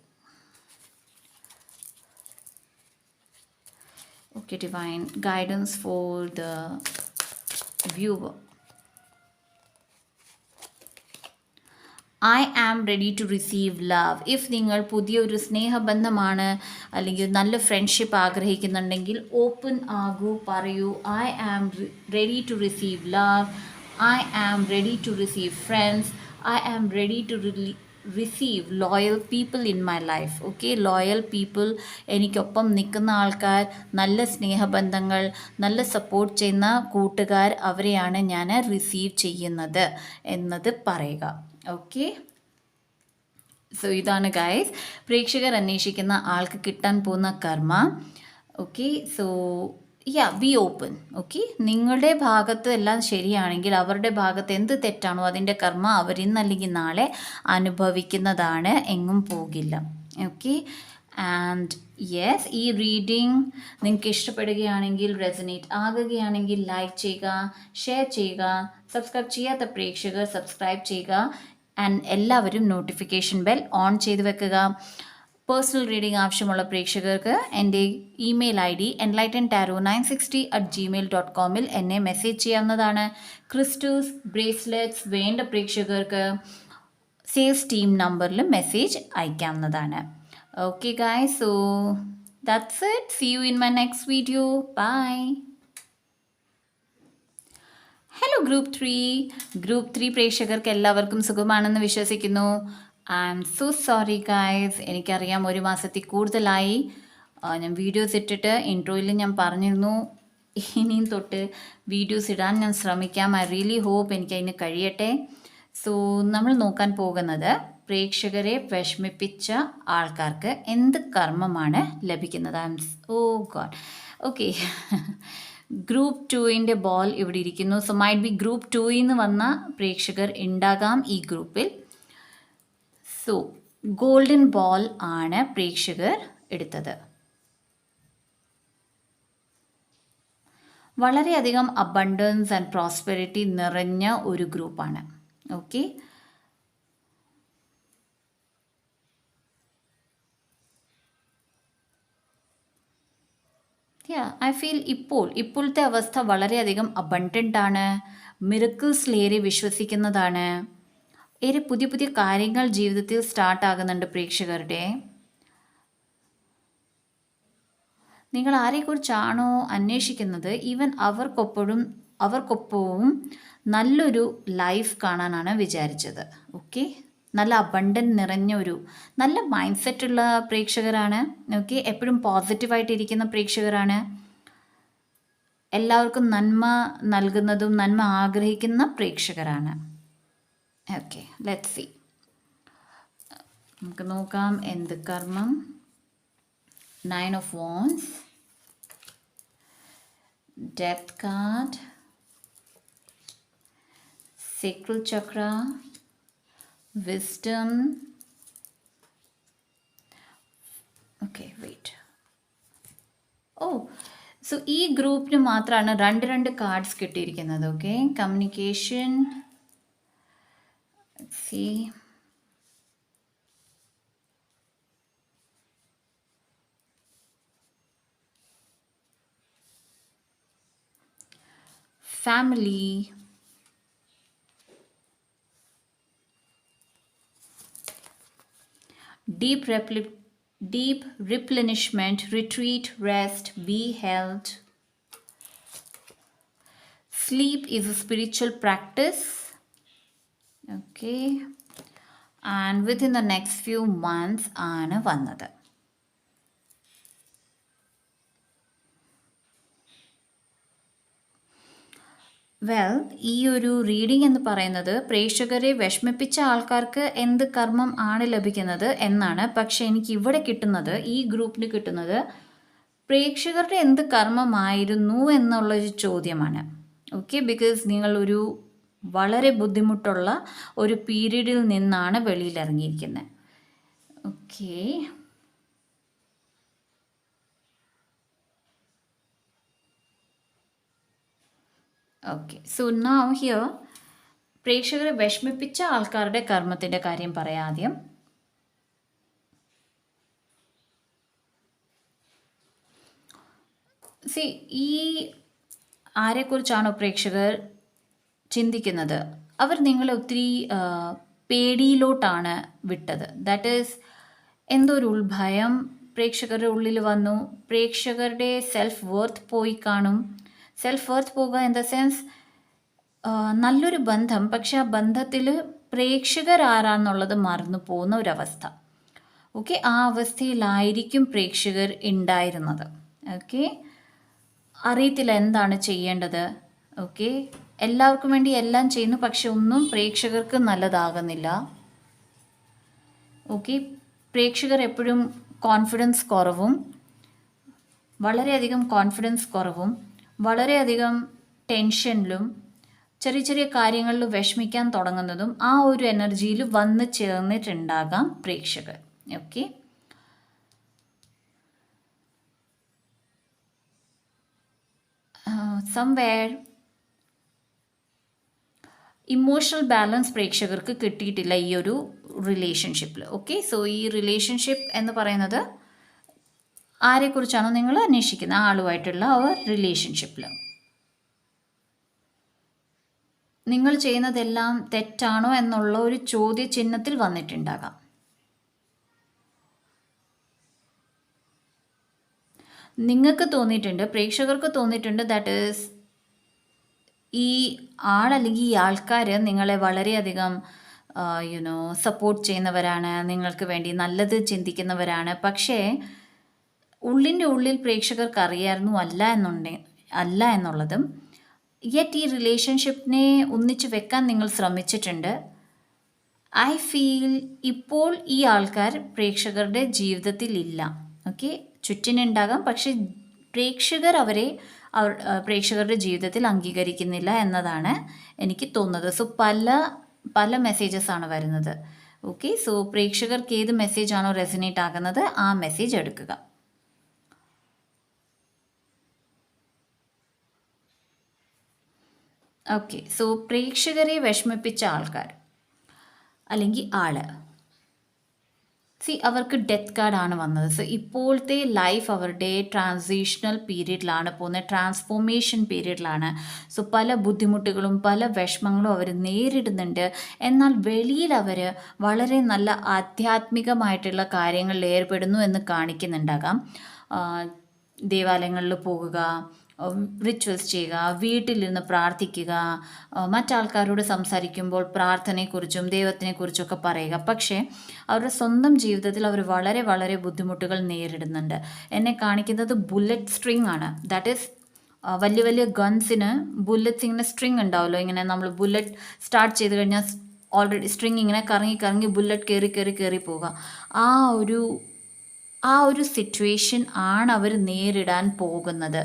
[SPEAKER 1] Okay, divine guidance for the viewer. I am ready to receive love. If നിങ്ങൾ പുതിയൊരു സ്നേഹബന്ധമാണ് അല്ലെങ്കിൽ നല്ല ഫ്രണ്ട്ഷിപ്പ് ആഗ്രഹിക്കുന്നുണ്ടെങ്കിൽ ഓപ്പൺ ആകൂ, പറയൂ. I am ready to receive love. I am ready to receive friends. I am ready to receive loyal people in my life. Okay, loyal people, എനിക്കൊപ്പം നിൽക്കുന്ന ആൾക്കാർ, നല്ല സ്നേഹബന്ധങ്ങൾ, നല്ല സപ്പോർട്ട് ചെയ്യുന്ന കൂട്ടുകാർ, അവരെയാണ് ഞാൻ റിസീവ് ചെയ്യുന്നത് എന്നത് പറയുക. ഓക്കെ, സോ ഇതാണ് ഗൈസ് പ്രേക്ഷകർ അന്വേഷിക്കുന്ന ആൾക്ക് കിട്ടാൻ പോകുന്ന കർമ്മ. Okay, so B open. Okay, നിങ്ങളുടെ ഭാഗത്ത് എല്ലാം ശരിയാണെങ്കിൽ അവരുടെ ഭാഗത്ത് എന്ത് തെറ്റാണോ അതിൻ്റെ കർമ്മ അവരിന്നല്ലെങ്കിൽ നാളെ അനുഭവിക്കുന്നതാണ്, എങ്ങും പോകില്ല. ഓക്കെ, ആൻഡ് യെസ്, ഈ റീഡിങ് നിങ്ങൾക്ക് ഇഷ്ടപ്പെടുകയാണെങ്കിൽ, റെസനേറ്റ് ആകുകയാണെങ്കിൽ ലൈക്ക് ചെയ്യുക, ഷെയർ ചെയ്യുക. സബ്സ്ക്രൈബ് ചെയ്യാത്ത പ്രേക്ഷകർ സബ്സ്ക്രൈബ് ചെയ്യുക. ആൻഡ് എല്ലാവരും നോട്ടിഫിക്കേഷൻ ബെൽ ഓൺ ചെയ്ത് വെക്കുക. പേഴ്സണൽ റീഡിംഗ് ആവശ്യമുള്ള പ്രേക്ഷകർക്ക് എൻ്റെ ഇമെയിൽ ID enlightentarot960@gmail.com എന്നെ മെസ്സേജ് ചെയ്യാവുന്നതാണ്. ക്രിസ്റ്റൽസ്, ബ്രേസ്ലെറ്റ്സ് വേണ്ട പ്രേക്ഷകർക്ക് സെയിൽസ് ടീം നമ്പറിൽ മെസ്സേജ് അയക്കാവുന്നതാണ്. Okay guys, so that's it. See you in my next video. Bye. Hello group 3 പ്രേക്ഷകർക്ക് എല്ലാവർക്കും സുഖമാണെന്ന് വിശ്വസിക്കുന്നു. I am so sorry guys. എനിക്കറിയാം, ഒരു മാസത്തിൽ കൂടുതലായി ഞാൻ വീഡിയോസ് ഇട്ടിട്ട്. ഇൻട്രോയിൽ ഞാൻ പറഞ്ഞിരുന്നു ഇനിയും തൊട്ട് വീഡിയോസ് ഇടാൻ ഞാൻ ശ്രമിക്കാം. ഐ റിയലി ഹോപ്പ് എനിക്കതിന് കഴിയട്ടെ. സോ നമ്മൾ നോക്കാൻ പോകുന്നത് പ്രേക്ഷകരെ വിഷമിപ്പിച്ച ആൾക്കാർക്ക് എന്ത് കർമ്മമാണ് ലഭിക്കുന്നത്? ഓ ഗോഡ്. ഓക്കെ. ഗ്രൂപ്പ് 2ൻ്റെ ബോൾ ഇവിടെ ഇരിക്കുന്നു. സോ മൈറ്റ് ബി ഗ്രൂപ്പ് 2ൽ നിന്ന് വന്ന പ്രേക്ഷകർ ഉണ്ടാകാം ഈ ഗ്രൂപ്പിൽ. സോ ഗോൾഡൻ ബോൾ ആണ് പ്രേക്ഷകർ എടുത്തത്. വളരെയധികം അബണ്ടൻസ് ആൻഡ് പ്രോസ്പെരിറ്റി നിറഞ്ഞ ഒരു ഗ്രൂപ്പാണ്. ഓക്കെ. ഐ ഫീൽ ഇപ്പോഴത്തെ അവസ്ഥ വളരെയധികം അബണ്ടൻ്റ് ആണ്. മിറക്കിൾസിലേറെ വിശ്വസിക്കുന്നതാണ്. ഏറെ പുതിയ പുതിയ കാര്യങ്ങൾ ജീവിതത്തിൽ സ്റ്റാർട്ടാകുന്നുണ്ട് പ്രേക്ഷകരുടെ. നിങ്ങൾ ആരെക്കുറിച്ചാണോ അന്വേഷിക്കുന്നത്, ഈവൻ അവർക്കൊപ്പവും നല്ലൊരു ലൈഫ് കാണാനാണ് വിചാരിച്ചത്. ഓക്കെ. നല്ല അബണ്ടൻ്റ് നിറഞ്ഞ നല്ല മൈൻഡ് സെറ്റുള്ള പ്രേക്ഷകരാണ്. ഓക്കെ. എപ്പോഴും പോസിറ്റീവായിട്ടിരിക്കുന്ന പ്രേക്ഷകരാണ്. എല്ലാവർക്കും നന്മ നൽകുന്നതും നന്മ ആഗ്രഹിക്കുന്ന പ്രേക്ഷകരാണ്. Okay, let's see. നമുക്ക് നോക്കാം എന്ത് കർമ്മം. 9 of Wands, Death card, Sacral Chakra, Wisdom. Okay, wait. So ഈ ഗ്രൂപ്പിന് മാത്രമാണ് രണ്ട് കാർഡ്സ് കിട്ടിയിരിക്കുന്നത്. Okay. Communication. C family, deep replenishment, retreat, rest, be held. Sleep is a spiritual practice. Okay. And within the next few months ആണ് വന്നത്. ഈ ഒരു reading എന്ന് പറയുന്നത് പ്രേക്ഷകരെ വിഷമിപ്പിച്ച ആൾക്കാർക്ക് എന്ത് കർമ്മം ആണ് ലഭിക്കുന്നത് എന്നാണ്. പക്ഷെ എനിക്ക് ഇവിടെ കിട്ടുന്നത്, ഈ ഗ്രൂപ്പിന് കിട്ടുന്നത്, പ്രേക്ഷകരുടെ എന്ത് കർമ്മമായിരുന്നു എന്നുള്ളൊരു ചോദ്യമാണ്. ഓക്കെ. ബിക്കോസ് നിങ്ങളൊരു വളരെ ബുദ്ധിമുട്ടുള്ള ഒരു പീരീഡിൽ നിന്നാണ് വെളിയിലിറങ്ങിയിരിക്കുന്നത്. Okay. Okay. So now here പ്രേക്ഷകരെ വിഷമിപ്പിച്ച ആൾക്കാരുടെ കർമ്മത്തിൻ്റെ കാര്യം പറയാം ആദ്യം. ഈ ആരെക്കുറിച്ചാണോ പ്രേക്ഷകർ ചിന്തിക്കുന്നത്, അവർ നിങ്ങളെ ഒത്തിരി പേടിയിലോട്ടാണ് വിട്ടത്. ദാറ്റ് ഈസ്, എന്തോ ഒരു ഉൾഭയം പ്രേക്ഷകരുടെ ഉള്ളിൽ വന്നു. പ്രേക്ഷകരുടെ സെൽഫ് വർത്ത് പോയി കാണും. സെൽഫ് വർത്ത് പോകുക ഇൻ ദ സെൻസ്, നല്ലൊരു ബന്ധം, പക്ഷെ ആ ബന്ധത്തിൽ പ്രേക്ഷകരാരാന്നുള്ളത് മറന്നു പോകുന്ന ഒരവസ്ഥ. ഓക്കെ. ആ അവസ്ഥയിലായിരിക്കും പ്രേക്ഷകർ ഉണ്ടായിരുന്നത്. ഓക്കെ. അറിയത്തില്ല എന്താണ് ചെയ്യേണ്ടത്. ഓക്കെ. എല്ലാവർക്കും വേണ്ടി എല്ലാം ചെയ്യുന്നു, പക്ഷെ ഒന്നും പ്രേക്ഷകർക്ക് നല്ലതാകുന്നില്ല. ഓക്കെ. പ്രേക്ഷകർ എപ്പോഴും കോൺഫിഡൻസ് കുറവും, വളരെയധികം കോൺഫിഡൻസ് കുറവും, വളരെയധികം ടെൻഷനിലും, ചെറിയ ചെറിയ കാര്യങ്ങളിൽ വിഷമിക്കാൻ തുടങ്ങുന്നതും ആ ഒരു എനർജിയിൽ വന്ന് ചേർന്നിട്ടുണ്ടാകാം പ്രേക്ഷകർ. ഓക്കെ. സംവെയർ ഇമോഷണൽ ബാലൻസ് പ്രേക്ഷകർക്ക് കിട്ടിയിട്ടില്ല ഈ ഒരു റിലേഷൻഷിപ്പിൽ. ഓക്കെ. സോ ഈ റിലേഷൻഷിപ്പ് എന്ന് പറയുന്നത് ആരെക്കുറിച്ചാണോ നിങ്ങൾ അന്വേഷിക്കുന്നത്, ആ ആളുമായിട്ടുള്ള ഒരു റിലേഷൻഷിപ്പിൽ നിങ്ങൾ ചെയ്യുന്നതെല്ലാം തെറ്റാണോ എന്നുള്ള ഒരു ചോദ്യചിഹ്നത്തിൽ വന്നിട്ടുണ്ടാകാം. നിങ്ങൾക്ക് തോന്നിയിട്ടുണ്ട്, പ്രേക്ഷകർക്ക് തോന്നിയിട്ടുണ്ട്, ദാറ്റ് ഈസ് ഈ അല്ലെങ്കിൽ ഈ ആൾക്കാർ നിങ്ങളെ വളരെയധികം സപ്പോർട്ട് ചെയ്യുന്നവരാണ്, നിങ്ങൾക്ക് വേണ്ടി നല്ലത് ചിന്തിക്കുന്നവരാണ്. പക്ഷേ ഉള്ളിൻ്റെ ഉള്ളിൽ പ്രേക്ഷകർക്ക് അറിയായിരുന്നു അല്ല എന്നുള്ളതും. യെറ്റ് ഈ റിലേഷൻഷിപ്പിനെ ഒന്നിച്ച് വെക്കാൻ നിങ്ങൾ ശ്രമിച്ചിട്ടുണ്ട്. ഐ ഫീൽ ഇപ്പോൾ ഈ ആൾക്കാർ പ്രേക്ഷകരുടെ ജീവിതത്തിലില്ല. ഓക്കെ, ചുറ്റിനുണ്ടാകാം, പക്ഷെ പ്രേക്ഷകർ അവരെ പ്രേക്ഷകരുടെ ജീവിതത്തിൽ അംഗീകരിക്കുന്നില്ല എന്നതാണ് എനിക്ക് തോന്നുന്നത്. സോ പല പല മെസ്സേജസ് ആണ് വരുന്നത്. ഓക്കെ, സോ പ്രേക്ഷകർക്ക് ഏത് മെസ്സേജ് ആണോ റെസനേറ്റ് ആകുന്നത് ആ മെസ്സേജ് എടുക്കുക. ഓക്കെ, സോ പ്രേക്ഷകരെ വിഷമിപ്പിച്ച ആൾക്കാർ അല്ലെങ്കിൽ ആള്, അവർക്ക് ഡെത്ത് കാർഡാണ് വന്നത്. സോ ഇപ്പോഴത്തെ ലൈഫ് അവരുടെ ട്രാൻസിഷണൽ പീരീഡിലാണ് പോകുന്നത്, ട്രാൻസ്ഫോർമേഷൻ പീരീഡിലാണ്. സോ പല ബുദ്ധിമുട്ടുകളും പല വിഷമങ്ങളും അവർ നേരിടുന്നുണ്ട്. എന്നാൽ വെളിയിൽ അവർ വളരെ നല്ല ആധ്യാത്മികമായിട്ടുള്ള കാര്യങ്ങളിൽ ഏർപ്പെടുന്നു എന്ന് കാണിക്കുന്നുണ്ടാകാം. ദേവാലയങ്ങളിൽ പോകുക, റിച്വൽസ് ചെയ്യുക, വീട്ടിലിരുന്ന് പ്രാർത്ഥിക്കുക, മറ്റാൾക്കാരോട് സംസാരിക്കുമ്പോൾ പ്രാർത്ഥനയെക്കുറിച്ചും ദൈവത്തിനെക്കുറിച്ചൊക്കെ പറയുക. പക്ഷേ അവരുടെ സ്വന്തം ജീവിതത്തിൽ അവർ വളരെ വളരെ ബുദ്ധിമുട്ടുകൾ നേരിടുന്നുണ്ട്. എന്നെ കാണിക്കുന്നത് ബുള്ളറ്റ് സ്ട്രിങ് ആണ്. ദാറ്റ് ഈസ് വലിയ വലിയ ഗൺസിന് ബുള്ളറ്റ്സ് ഇങ്ങനെ സ്ട്രിങ് ഉണ്ടാവുമല്ലോ, ഇങ്ങനെ നമ്മൾ ബുള്ളറ്റ് സ്റ്റാർട്ട് ചെയ്ത് കഴിഞ്ഞാൽ ഓൾറെഡി സ്ട്രിങ് ഇങ്ങനെ കറങ്ങി കറങ്ങി ബുള്ളറ്റ് കയറി കയറി കയറി പോവുക. ആ ഒരു സിറ്റുവേഷൻ ആണ് അവർ നേരിടാൻ പോകുന്നത്.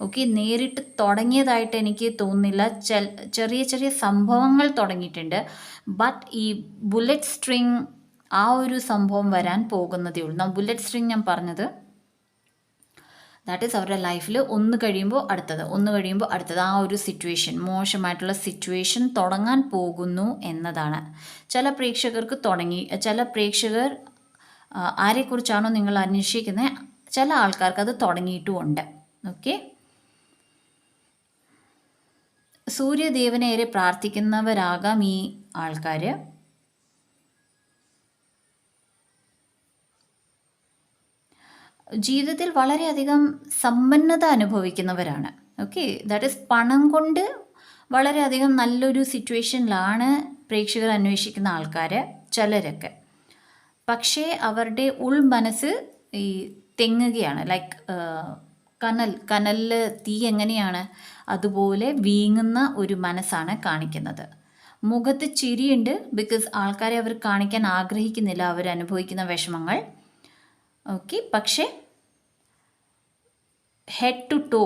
[SPEAKER 1] ഓക്കെ, നേരിട്ട് തുടങ്ങിയതായിട്ട് എനിക്ക് തോന്നുന്നില്ല. ചെറിയ ചെറിയ സംഭവങ്ങൾ തുടങ്ങിയിട്ടുണ്ട്. ബട്ട് ഈ ബുള്ളറ്റ് സ്ട്രിങ് ആ ഒരു സംഭവം വരാൻ പോകുന്നതേ ഉള്ളൂ. ബുള്ളറ്റ് സ്ട്രിങ് ഞാൻ പറഞ്ഞത് ദാറ്റ് ഈസ് അവരുടെ ലൈഫിൽ ഒന്ന് കഴിയുമ്പോൾ അടുത്തത് ആ ഒരു സിറ്റുവേഷൻ, മോശമായിട്ടുള്ള സിറ്റുവേഷൻ തുടങ്ങാൻ പോകുന്നു എന്നതാണ്. ചില പ്രേക്ഷകർക്ക് തുടങ്ങി, ചില പ്രേക്ഷകർ ആരെക്കുറിച്ചാണോ നിങ്ങൾ അന്വേഷിക്കുന്നത്, ചില ആൾക്കാർക്ക് അത് തുടങ്ങിയിട്ടുമുണ്ട്. ഓക്കെ, സൂര്യദേവനേറെ പ്രാർത്ഥിക്കുന്നവരാകാം ഈ ആൾക്കാർ. ജീവിതത്തിൽ വളരെയധികം സമ്പന്നത അനുഭവിക്കുന്നവരാണ്. ഓക്കെ, ദാറ്റ് ഈസ് പണം കൊണ്ട് വളരെയധികം നല്ലൊരു സിറ്റുവേഷനിലാണ് പ്രേക്ഷകർ അന്വേഷിക്കുന്ന ആൾക്കാർ ചിലരൊക്കെ. പക്ഷേ അവരുടെ ഉൾമനസ്സ് ഈ തെങ്ങുകയാണ്. ലൈക്ക് കനലിൽ തീ എങ്ങനെയാണ് അതുപോലെ വീങ്ങുന്ന ഒരു മനസ്സാണ് കാണിക്കുന്നത്. മുഖത്ത് ചിരിയുണ്ട്, ബിക്കോസ് ആൾക്കാരെ അവർ കാണിക്കാൻ ആഗ്രഹിക്കുന്നില്ല അവരനുഭവിക്കുന്ന വിഷമങ്ങൾ. ഓക്കെ, പക്ഷേ ഹെഡ് ടു ടോ,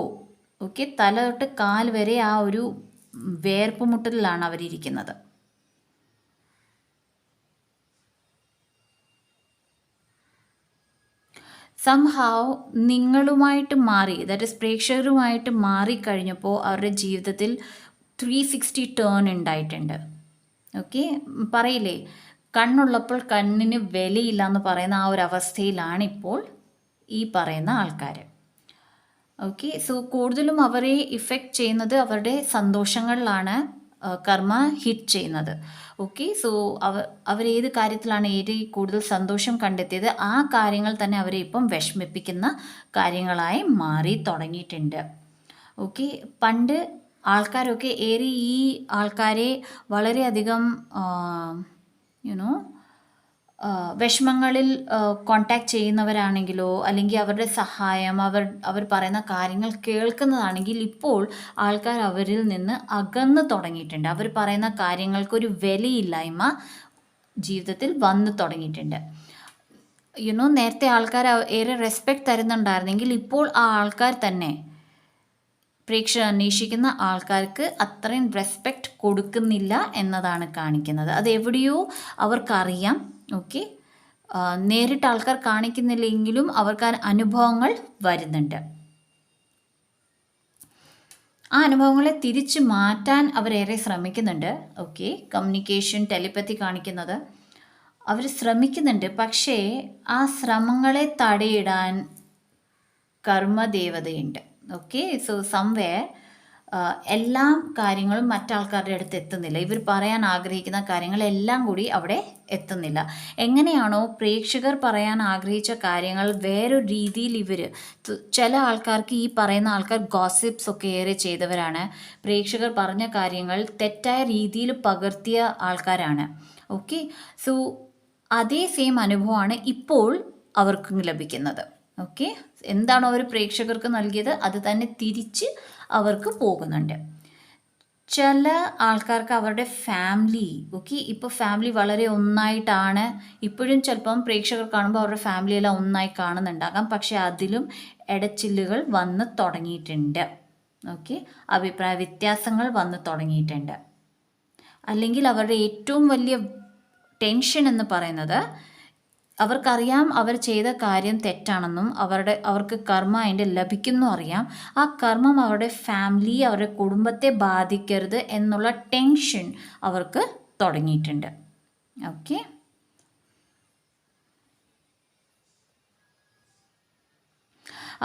[SPEAKER 1] ഓക്കെ, തല തൊട്ട് കാൽ വരെ ആ ഒരു വേർപ്പുമുട്ടലിലാണ് അവരിയ്ക്കുന്നത്. സംഹാവ് നിങ്ങളുമായിട്ട് മാറി, ദാറ്റ് ഇസ് പ്രേക്ഷകരുമായിട്ട് മാറിക്കഴിഞ്ഞപ്പോൾ അവരുടെ ജീവിതത്തിൽ 360 ടേൺ ഉണ്ടായിട്ടുണ്ട്. ഓക്കെ, പറയില്ലേ കണ്ണുള്ളപ്പോൾ കണ്ണിന് വിലയില്ല എന്ന് പറയുന്ന ആ ഒരു അവസ്ഥയിലാണ് ഇപ്പോൾ ഈ പറയുന്ന ആൾക്കാർ. ഓക്കെ, സോ കൂടുതലും അവരെ ഇഫക്റ്റ് ചെയ്യുന്നത് അവരുടെ സന്തോഷങ്ങളിലാണ് കർമ്മ ഹിറ്റ് ചെയ്യുന്നത്. ഓക്കെ, സോ അവരേത് കാര്യത്തിലാണ് കൂടുതൽ സന്തോഷം കണ്ടെത്തിയത് ആ കാര്യങ്ങൾ തന്നെ അവരെ ഇപ്പം വിഷമിപ്പിക്കുന്ന കാര്യങ്ങളായി മാറി തുടങ്ങിയിട്ടുണ്ട്. ഓക്കെ, പണ്ട് ആൾക്കാരൊക്കെ ഈ ആൾക്കാരെ വളരെയധികം യുനോ വിഷമങ്ങളിൽ കോണ്ടാക്ട് ചെയ്യുന്നവരാണെങ്കിലോ അല്ലെങ്കിൽ അവരുടെ സഹായം അവർ പറയുന്ന കാര്യങ്ങൾ കേൾക്കുന്നതാണെങ്കിൽ ഇപ്പോൾ ആൾക്കാർ അവരിൽ നിന്ന് അകന്ന് തുടങ്ങിയിട്ടുണ്ട്. അവർ പറയുന്ന കാര്യങ്ങൾക്കൊരു വിലയില്ലായ്മ ജീവിതത്തിൽ വന്നു തുടങ്ങിയിട്ടുണ്ട്. നേരത്തെ ആൾക്കാർ ഏറെ റെസ്പെക്റ്റ് തരുന്നുണ്ടായിരുന്നെങ്കിൽ ഇപ്പോൾ ആ ആൾക്കാർ തന്നെ പ്രേക്ഷകർ അന്വേഷിക്കുന്ന ആൾക്കാർക്ക് അത്രയും റെസ്പെക്റ്റ് കൊടുക്കുന്നില്ല എന്നതാണ് കാണിക്കുന്നത്. അത് എവിടെയോ അവർക്കറിയാം. ഓക്കെ, നേരിട്ട് ആൾക്കാർ കാണിക്കുന്നില്ലെങ്കിലും അവർക്ക് അനുഭവങ്ങൾ വരുന്നുണ്ട്. ആ അനുഭവങ്ങളെ തിരിച്ചു മാറ്റാൻ അവരേറെ ശ്രമിക്കുന്നുണ്ട്. ഓക്കെ, കമ്മ്യൂണിക്കേഷൻ, ടെലിപ്പത്തി കാണിക്കുന്നത് അവർ ശ്രമിക്കുന്നുണ്ട്. പക്ഷേ ആ ശ്രമങ്ങളെ തടയിടാൻ കർമ്മദേവതയുണ്ട്. ഓക്കെ, സോ സംവേർ എല്ലാ കാര്യങ്ങളും മറ്റാൾക്കാരുടെ അടുത്ത് എത്തുന്നില്ല. ഇവർ പറയാൻ ആഗ്രഹിക്കുന്ന കാര്യങ്ങളെല്ലാം കൂടി അവിടെ എത്തുന്നില്ല. എങ്ങനെയാണോ പ്രേക്ഷകർ പറയാൻ ആഗ്രഹിച്ച കാര്യങ്ങൾ വേറൊരു രീതിയിൽ ചില ആൾക്കാർക്ക് ഈ പറയുന്ന ആൾക്കാർ ഗോസിപ്സ് ഒക്കെ ഏറെ ചെയ്തവരാണ്. പ്രേക്ഷകർ പറഞ്ഞ കാര്യങ്ങൾ തെറ്റായ രീതിയിൽ പകർത്തിയ ആൾക്കാരാണ്. ഓക്കെ, സോ അതേ സെയിം അനുഭവമാണ് ഇപ്പോൾ അവർക്കും ലഭിക്കുന്നത്. ഓക്കെ, എന്താണോ അവർ പ്രേക്ഷകർക്ക് നൽകിയത് അത് തന്നെ തിരിച്ച് അവർക്ക് പോകുന്നുണ്ട്. ചില ആൾക്കാർക്ക് അവരുടെ ഫാമിലി, ഓക്കെ, ഇപ്പോൾ ഫാമിലി വളരെ ഒന്നായിട്ടാണ് ഇപ്പോഴും ചിലപ്പം പ്രേക്ഷകർ കാണുമ്പോൾ അവരുടെ ഫാമിലിയെല്ലാം ഒന്നായി കാണുന്നുണ്ടാകാം, പക്ഷെ അതിലും ഇടച്ചില്ലുകൾ വന്ന് തുടങ്ങിയിട്ടുണ്ട്. ഓക്കെ, അഭിപ്രായ വ്യത്യാസങ്ങൾ വന്ന് തുടങ്ങിയിട്ടുണ്ട്. അല്ലെങ്കിൽ അവരുടെ ഏറ്റവും വലിയ ടെൻഷൻ എന്ന് പറയുന്നത് അവർക്കറിയാം അവർ ചെയ്ത കാര്യം തെറ്റാണെന്നും അവർക്ക് കർമ്മ അതിൻ്റെ ലഭിക്കുന്നു അറിയാം. ആ കർമ്മം അവരുടെ ഫാമിലി, അവരുടെ കുടുംബത്തെ ബാധിക്കരുത് എന്നുള്ള ടെൻഷൻ അവർക്ക് തുടങ്ങിയിട്ടുണ്ട്. ഓക്കെ,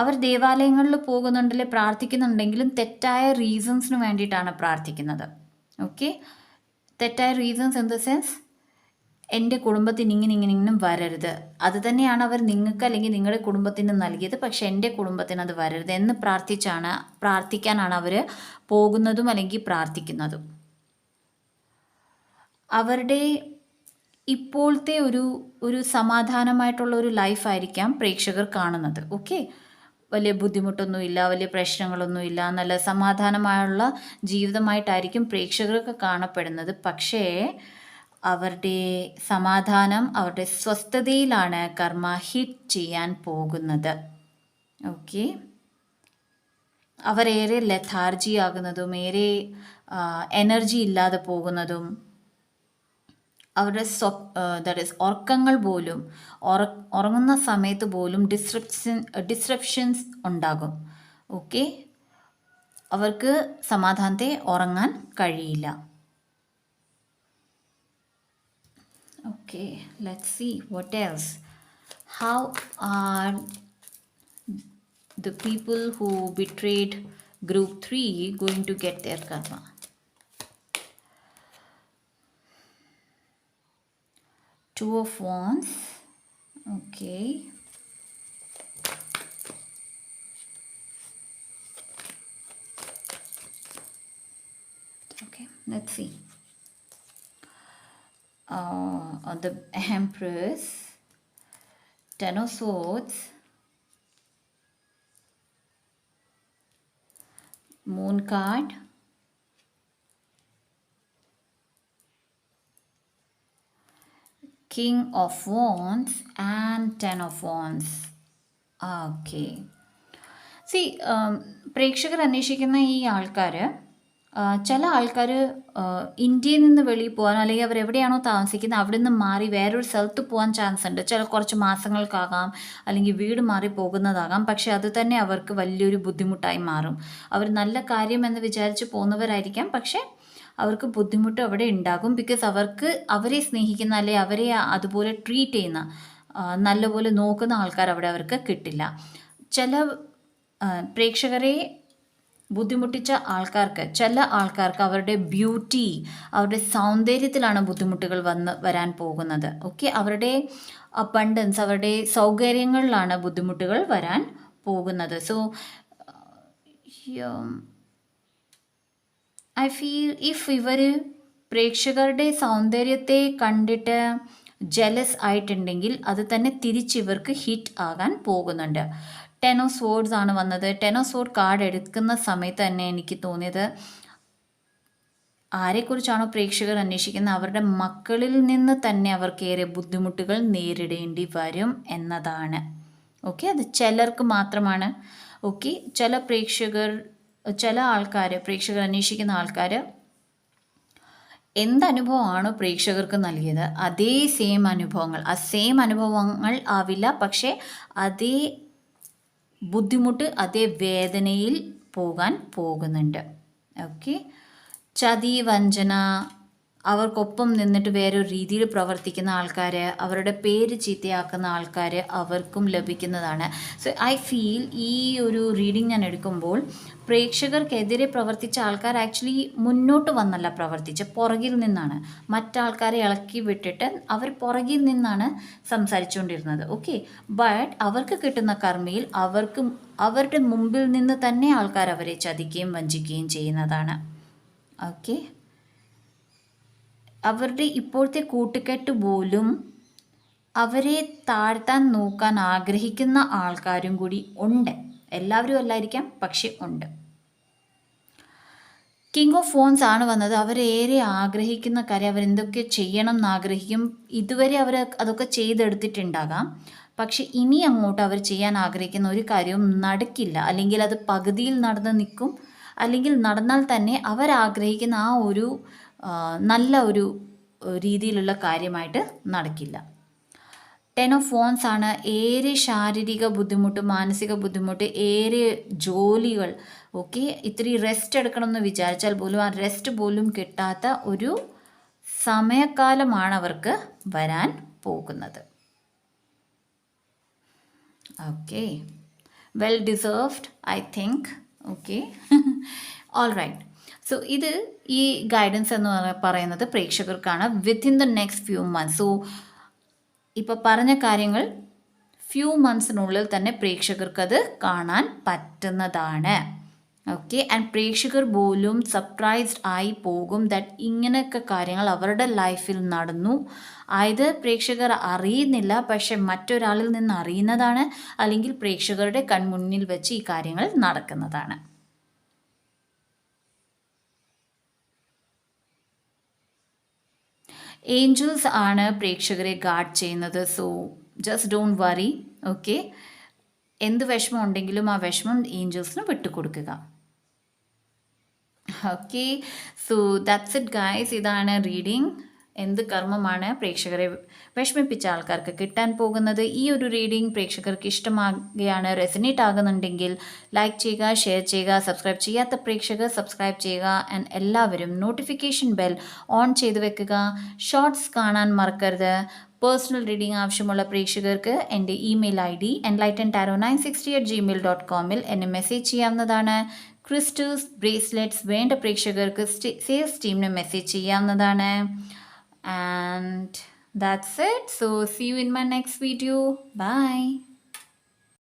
[SPEAKER 1] അവർ ദേവാലയങ്ങളിൽ പോകുന്നുണ്ടല്ലേ, പ്രാർത്ഥിക്കുന്നുണ്ടെങ്കിലും തെറ്റായ റീസൺസിന് വേണ്ടിയിട്ടാണ് പ്രാർത്ഥിക്കുന്നത്. ഓക്കെ, തെറ്റായ റീസൺസ് ഇൻ ദ സെൻസ് എൻ്റെ കുടുംബത്തിന് ഇങ്ങനെ വരരുത്, അത് തന്നെയാണ് അവർ നിങ്ങൾക്ക് അല്ലെങ്കിൽ നിങ്ങളുടെ കുടുംബത്തിന് നൽകിയത്, പക്ഷെ എൻ്റെ കുടുംബത്തിന് അത് വരരുത് എന്ന് പ്രാർത്ഥിക്കാനാണ് അവർ പോകുന്നതും അല്ലെങ്കിൽ പ്രാർത്ഥിക്കുന്നതും. അവരുടെ ഇപ്പോഴത്തെ ഒരു സമാധാനമായിട്ടുള്ള ഒരു ലൈഫായിരിക്കാം പ്രേക്ഷകർ കാണുന്നത്. ഓക്കെ, വലിയ ബുദ്ധിമുട്ടൊന്നുമില്ല, വലിയ പ്രശ്നങ്ങളൊന്നുമില്ല, നല്ല സമാധാനമായുള്ള ജീവിതമായിട്ടായിരിക്കും പ്രേക്ഷകർക്ക് കാണപ്പെടുന്നത്. പക്ഷേ അവരുടെ സമാധാനം, അവരുടെ സ്വസ്ഥതയിലാണ് കർമ്മ ഹിറ്റ് ചെയ്യാൻ പോകുന്നത്. ഓക്കെ, അവരേറെ ലെഥാർജി ആകുന്നതും ഏറെ എനർജി ഇല്ലാതെ പോകുന്നതും അവരുടെ ദാറ്റ് ഈസ് ഉറക്കങ്ങൾ പോലും ഉറങ്ങുന്ന സമയത്ത് പോലും ഡിസ്ട്രപ്ഷൻസ് ഉണ്ടാകും. ഓക്കെ, അവർക്ക് സമാധാനത്തെ ഉറങ്ങാൻ കഴിയില്ല. Okay, let's see what else. How are the people who betrayed group 3 going to get their karma? Two of Wands. Okay. Okay, let's see. On the Empress, Ten of Swords, Moon card, King of Wands and Ten of Wands. Okay. See, പ്രേക്ഷകർ അന്വേഷിക്കുന്ന ഈ ആൾക്കാർ, ചില ആൾക്കാർ ഇന്ത്യയിൽ നിന്ന് വെളിയിൽ പോകാനോ അല്ലെങ്കിൽ അവർ എവിടെയാണോ താമസിക്കുന്നത് അവിടെ നിന്ന് മാറി വേറൊരു സ്ഥലത്ത് പോകാൻ ചാൻസ് ഉണ്ട്. കുറച്ച് മാസങ്ങൾക്കാകാം, അല്ലെങ്കിൽ വീട് മാറി പോകുന്നതാകാം. പക്ഷെ അത് തന്നെ അവർക്ക് വലിയൊരു ബുദ്ധിമുട്ടായി മാറും. അവർ നല്ല കാര്യം എന്ന് വിചാരിച്ച് പോകുന്നവരായിരിക്കാം, പക്ഷേ അവർക്ക് ബുദ്ധിമുട്ട് അവിടെ ഉണ്ടാകും. ബിക്കോസ് അവരെ സ്നേഹിക്കുന്ന അല്ലെങ്കിൽ അവരെ അതുപോലെ ട്രീറ്റ് ചെയ്യുന്ന, നല്ലപോലെ നോക്കുന്ന ആൾക്കാർ അവിടെ അവർക്ക് കിട്ടില്ല. ചില പ്രേക്ഷകരെ ബുദ്ധിമുട്ടിച്ച ചില ആൾക്കാർക്ക് അവരുടെ ബ്യൂട്ടി, അവരുടെ സൗന്ദര്യത്തിലാണ് ബുദ്ധിമുട്ടുകൾ വരാൻ പോകുന്നത്. ഓക്കെ, അവരുടെ അബണ്ടൻസ്, അവരുടെ സൗകര്യങ്ങളിലാണ് ബുദ്ധിമുട്ടുകൾ വരാൻ പോകുന്നത്. സോ ഐ ഫീൽ ഇവർ പ്രേക്ഷകരുടെ സൗന്ദര്യത്തെ കണ്ടിട്ട് ജലസ് ആയിട്ടുണ്ടെങ്കിൽ അത് തന്നെ തിരിച്ചിവർക്ക് ഹിറ്റ് ആകാൻ പോകുന്നുണ്ട്. ടെൻ ഓഫ് സ്വോർഡ്സ് ആണ് വന്നത്. ടെൻ ഓഫ് സ്വോർഡ് കാർഡ് എടുക്കുന്ന സമയത്ത് തന്നെ എനിക്ക് തോന്നിയത് ആരെക്കുറിച്ചാണോ പ്രേക്ഷകർ അന്വേഷിക്കുന്നത് അവരുടെ മക്കളിൽ നിന്ന് തന്നെ അവർക്കേറെ ബുദ്ധിമുട്ടുകൾ നേരിടേണ്ടി വരും എന്നതാണ്. ഓക്കെ, അത് ചിലർക്ക് മാത്രമാണ്. ഓക്കെ, ചില ആൾക്കാർ, പ്രേക്ഷകർ അന്വേഷിക്കുന്ന ആൾക്കാർ എന്തനുഭവമാണോ പ്രേക്ഷകർക്ക് നൽകിയത് അതേ സെയിം അനുഭവങ്ങൾ ആവില്ല, പക്ഷേ അതേ ബുദ്ധിമുട്ട്, അതേ വേദനയിൽ പോകാൻ പോകുന്നുണ്ട്. ഓക്കെ, ചതി, വഞ്ചന, അവർക്കൊപ്പം നിന്നിട്ട് വേറൊരു രീതിയിൽ പ്രവർത്തിക്കുന്ന ആൾക്കാർ, അവരുടെ പേര് ചീത്തയാക്കുന്ന ആൾക്കാർ അവർക്കും ലഭിക്കുന്നതാണ്. സോ ഐ ഫീൽ ഈ ഒരു റീഡിങ് ഞാൻ എടുക്കുമ്പോൾ പ്രേക്ഷകർക്കെതിരെ പ്രവർത്തിച്ച ആൾക്കാർ ആക്ച്വലി മുന്നോട്ട് വന്നല്ല പ്രവർത്തിച്ച്, പുറകിൽ നിന്നാണ് മറ്റാൾക്കാരെ ഇളക്കി വിട്ടിട്ട് അവർ പുറകിൽ നിന്നാണ് സംസാരിച്ചുകൊണ്ടിരുന്നത്. ഓക്കെ, ബട്ട് അവർക്ക് കിട്ടുന്ന കർമ്മയിൽ അവരുടെ മുമ്പിൽ നിന്ന് തന്നെ ആൾക്കാർ അവരെ ചതിക്കുകയും വഞ്ചിക്കുകയും ചെയ്യുന്നതാണ്. ഓക്കെ, അവരുടെ ഇപ്പോഴത്തെ കൂട്ടുകെട്ട് പോലും അവരെ താഴ്ത്താൻ നോക്കാൻ ആഗ്രഹിക്കുന്ന ആൾക്കാരും കൂടി ഉണ്ട്. എല്ലാവരും അല്ലായിരിക്കാം, പക്ഷെ ഉണ്ട്. കിങ് ഓഫ് ഫോൺസ് ആണ് വന്നത്. അവരേറെ ആഗ്രഹിക്കുന്ന കാര്യം, അവരെന്തൊക്കെ ചെയ്യണം എന്നാഗ്രഹിക്കും. ഇതുവരെ അവർ അതൊക്കെ ചെയ്തെടുത്തിട്ടുണ്ടാകാം. പക്ഷെ ഇനി അങ്ങോട്ട് അവർ ചെയ്യാൻ ആഗ്രഹിക്കുന്ന ഒരു കാര്യവും നടക്കില്ല. അല്ലെങ്കിൽ അത് പകുതിയിൽ നടന്ന് നിൽക്കും. അല്ലെങ്കിൽ നടന്നാൽ തന്നെ അവരാഗ്രഹിക്കുന്ന ആ ഒരു നല്ല ഒരു രീതിയിലുള്ള കാര്യമായിട്ട് നടക്കില്ല. 10 ഓഫ് ഫോൺസ് ആണ്. ഏറെ ശാരീരിക ബുദ്ധിമുട്ട്, മാനസിക ബുദ്ധിമുട്ട്, ഏറെ ജോലികൾ, ഓക്കെ, ഇത്തിരി റെസ്റ്റ് എടുക്കണമെന്ന് വിചാരിച്ചാൽ പോലും ആ റെസ്റ്റ് പോലും കിട്ടാത്ത ഒരു സമയക്കാലമാണ് അവർക്ക് വരാൻ പോകുന്നത്. Okay, well deserved I think. Okay, all right. So ഇത് ഈ ഗൈഡൻസ് എന്ന് പറയുന്നത് പ്രേക്ഷകർക്കാണ് within the next few months. So ഇപ്പോൾ പറഞ്ഞ കാര്യങ്ങൾ ഫ്യൂ മന്ത്സിനുള്ളിൽ തന്നെ പ്രേക്ഷകർക്കത് കാണാൻ പറ്റുന്നതാണ്. ഓക്കെ, ആൻഡ് പ്രേക്ഷകർ പോലും സർപ്രൈസ്ഡ് ആയി പോകും ദാറ്റ് ഇങ്ങനെയൊക്കെ കാര്യങ്ങൾ അവരുടെ ലൈഫിൽ നടന്നു. ആയത് പ്രേക്ഷകർ അറിയുന്നില്ല, പക്ഷെ മറ്റൊരാളിൽ നിന്ന് അറിയുന്നതാണ്, അല്ലെങ്കിൽ പ്രേക്ഷകരുടെ കൺമുന്നിൽ വെച്ച് ഈ കാര്യങ്ങൾ നടക്കുന്നതാണ്. ഏഞ്ചൽസ് ആണ് പ്രേക്ഷകരെ ഗാർഡ് ചെയ്യുന്നത്. So just don't worry. Okay, എന്ത് വിഷമം ഉണ്ടെങ്കിലും ആ വിഷമം ഏഞ്ചൽസിന് വിട്ടുകൊടുക്കുക. Okay, so that's it guys. ഇതാണ് റീഡിംഗ്. എന്ത് കർമ്മമാണ് പ്രേക്ഷകരെ വിഷമിപ്പിച്ച ആൾക്കാർക്ക് കിട്ടാൻ പോകുന്നത്. ഈ ഒരു റീഡിംഗ് പ്രേക്ഷകർക്ക് ഇഷ്ടമാകുകയാണ്, റെസനേറ്റ് ആകുന്നുണ്ടെങ്കിൽ ലൈക്ക് ചെയ്യുക, ഷെയർ ചെയ്യുക. സബ്സ്ക്രൈബ് ചെയ്യാത്ത പ്രേക്ഷകർ സബ്സ്ക്രൈബ് ചെയ്യുക. ആൻഡ് എല്ലാവരും നോട്ടിഫിക്കേഷൻ ബെൽ ഓൺ ചെയ്ത് വെക്കുക. ഷോർട്സ് കാണാൻ മറക്കരുത്. പേഴ്സണൽ റീഡിംഗ് ആവശ്യമുള്ള പ്രേക്ഷകർക്ക് എൻ്റെ ഇമെയിൽ ID enlightentarot960@gmail.com എന്നെ മെസ്സേജ് ചെയ്യാവുന്നതാണ്. ക്രിസ്റ്റൽസ്, ബ്രേസ്ലെറ്റ്സ് വേണ്ട പ്രേക്ഷകർക്ക് സെയിൽസ് ടീമിന് മെസ്സേജ് ചെയ്യാവുന്നതാണ്. And that's it. So see you in my next video. Bye.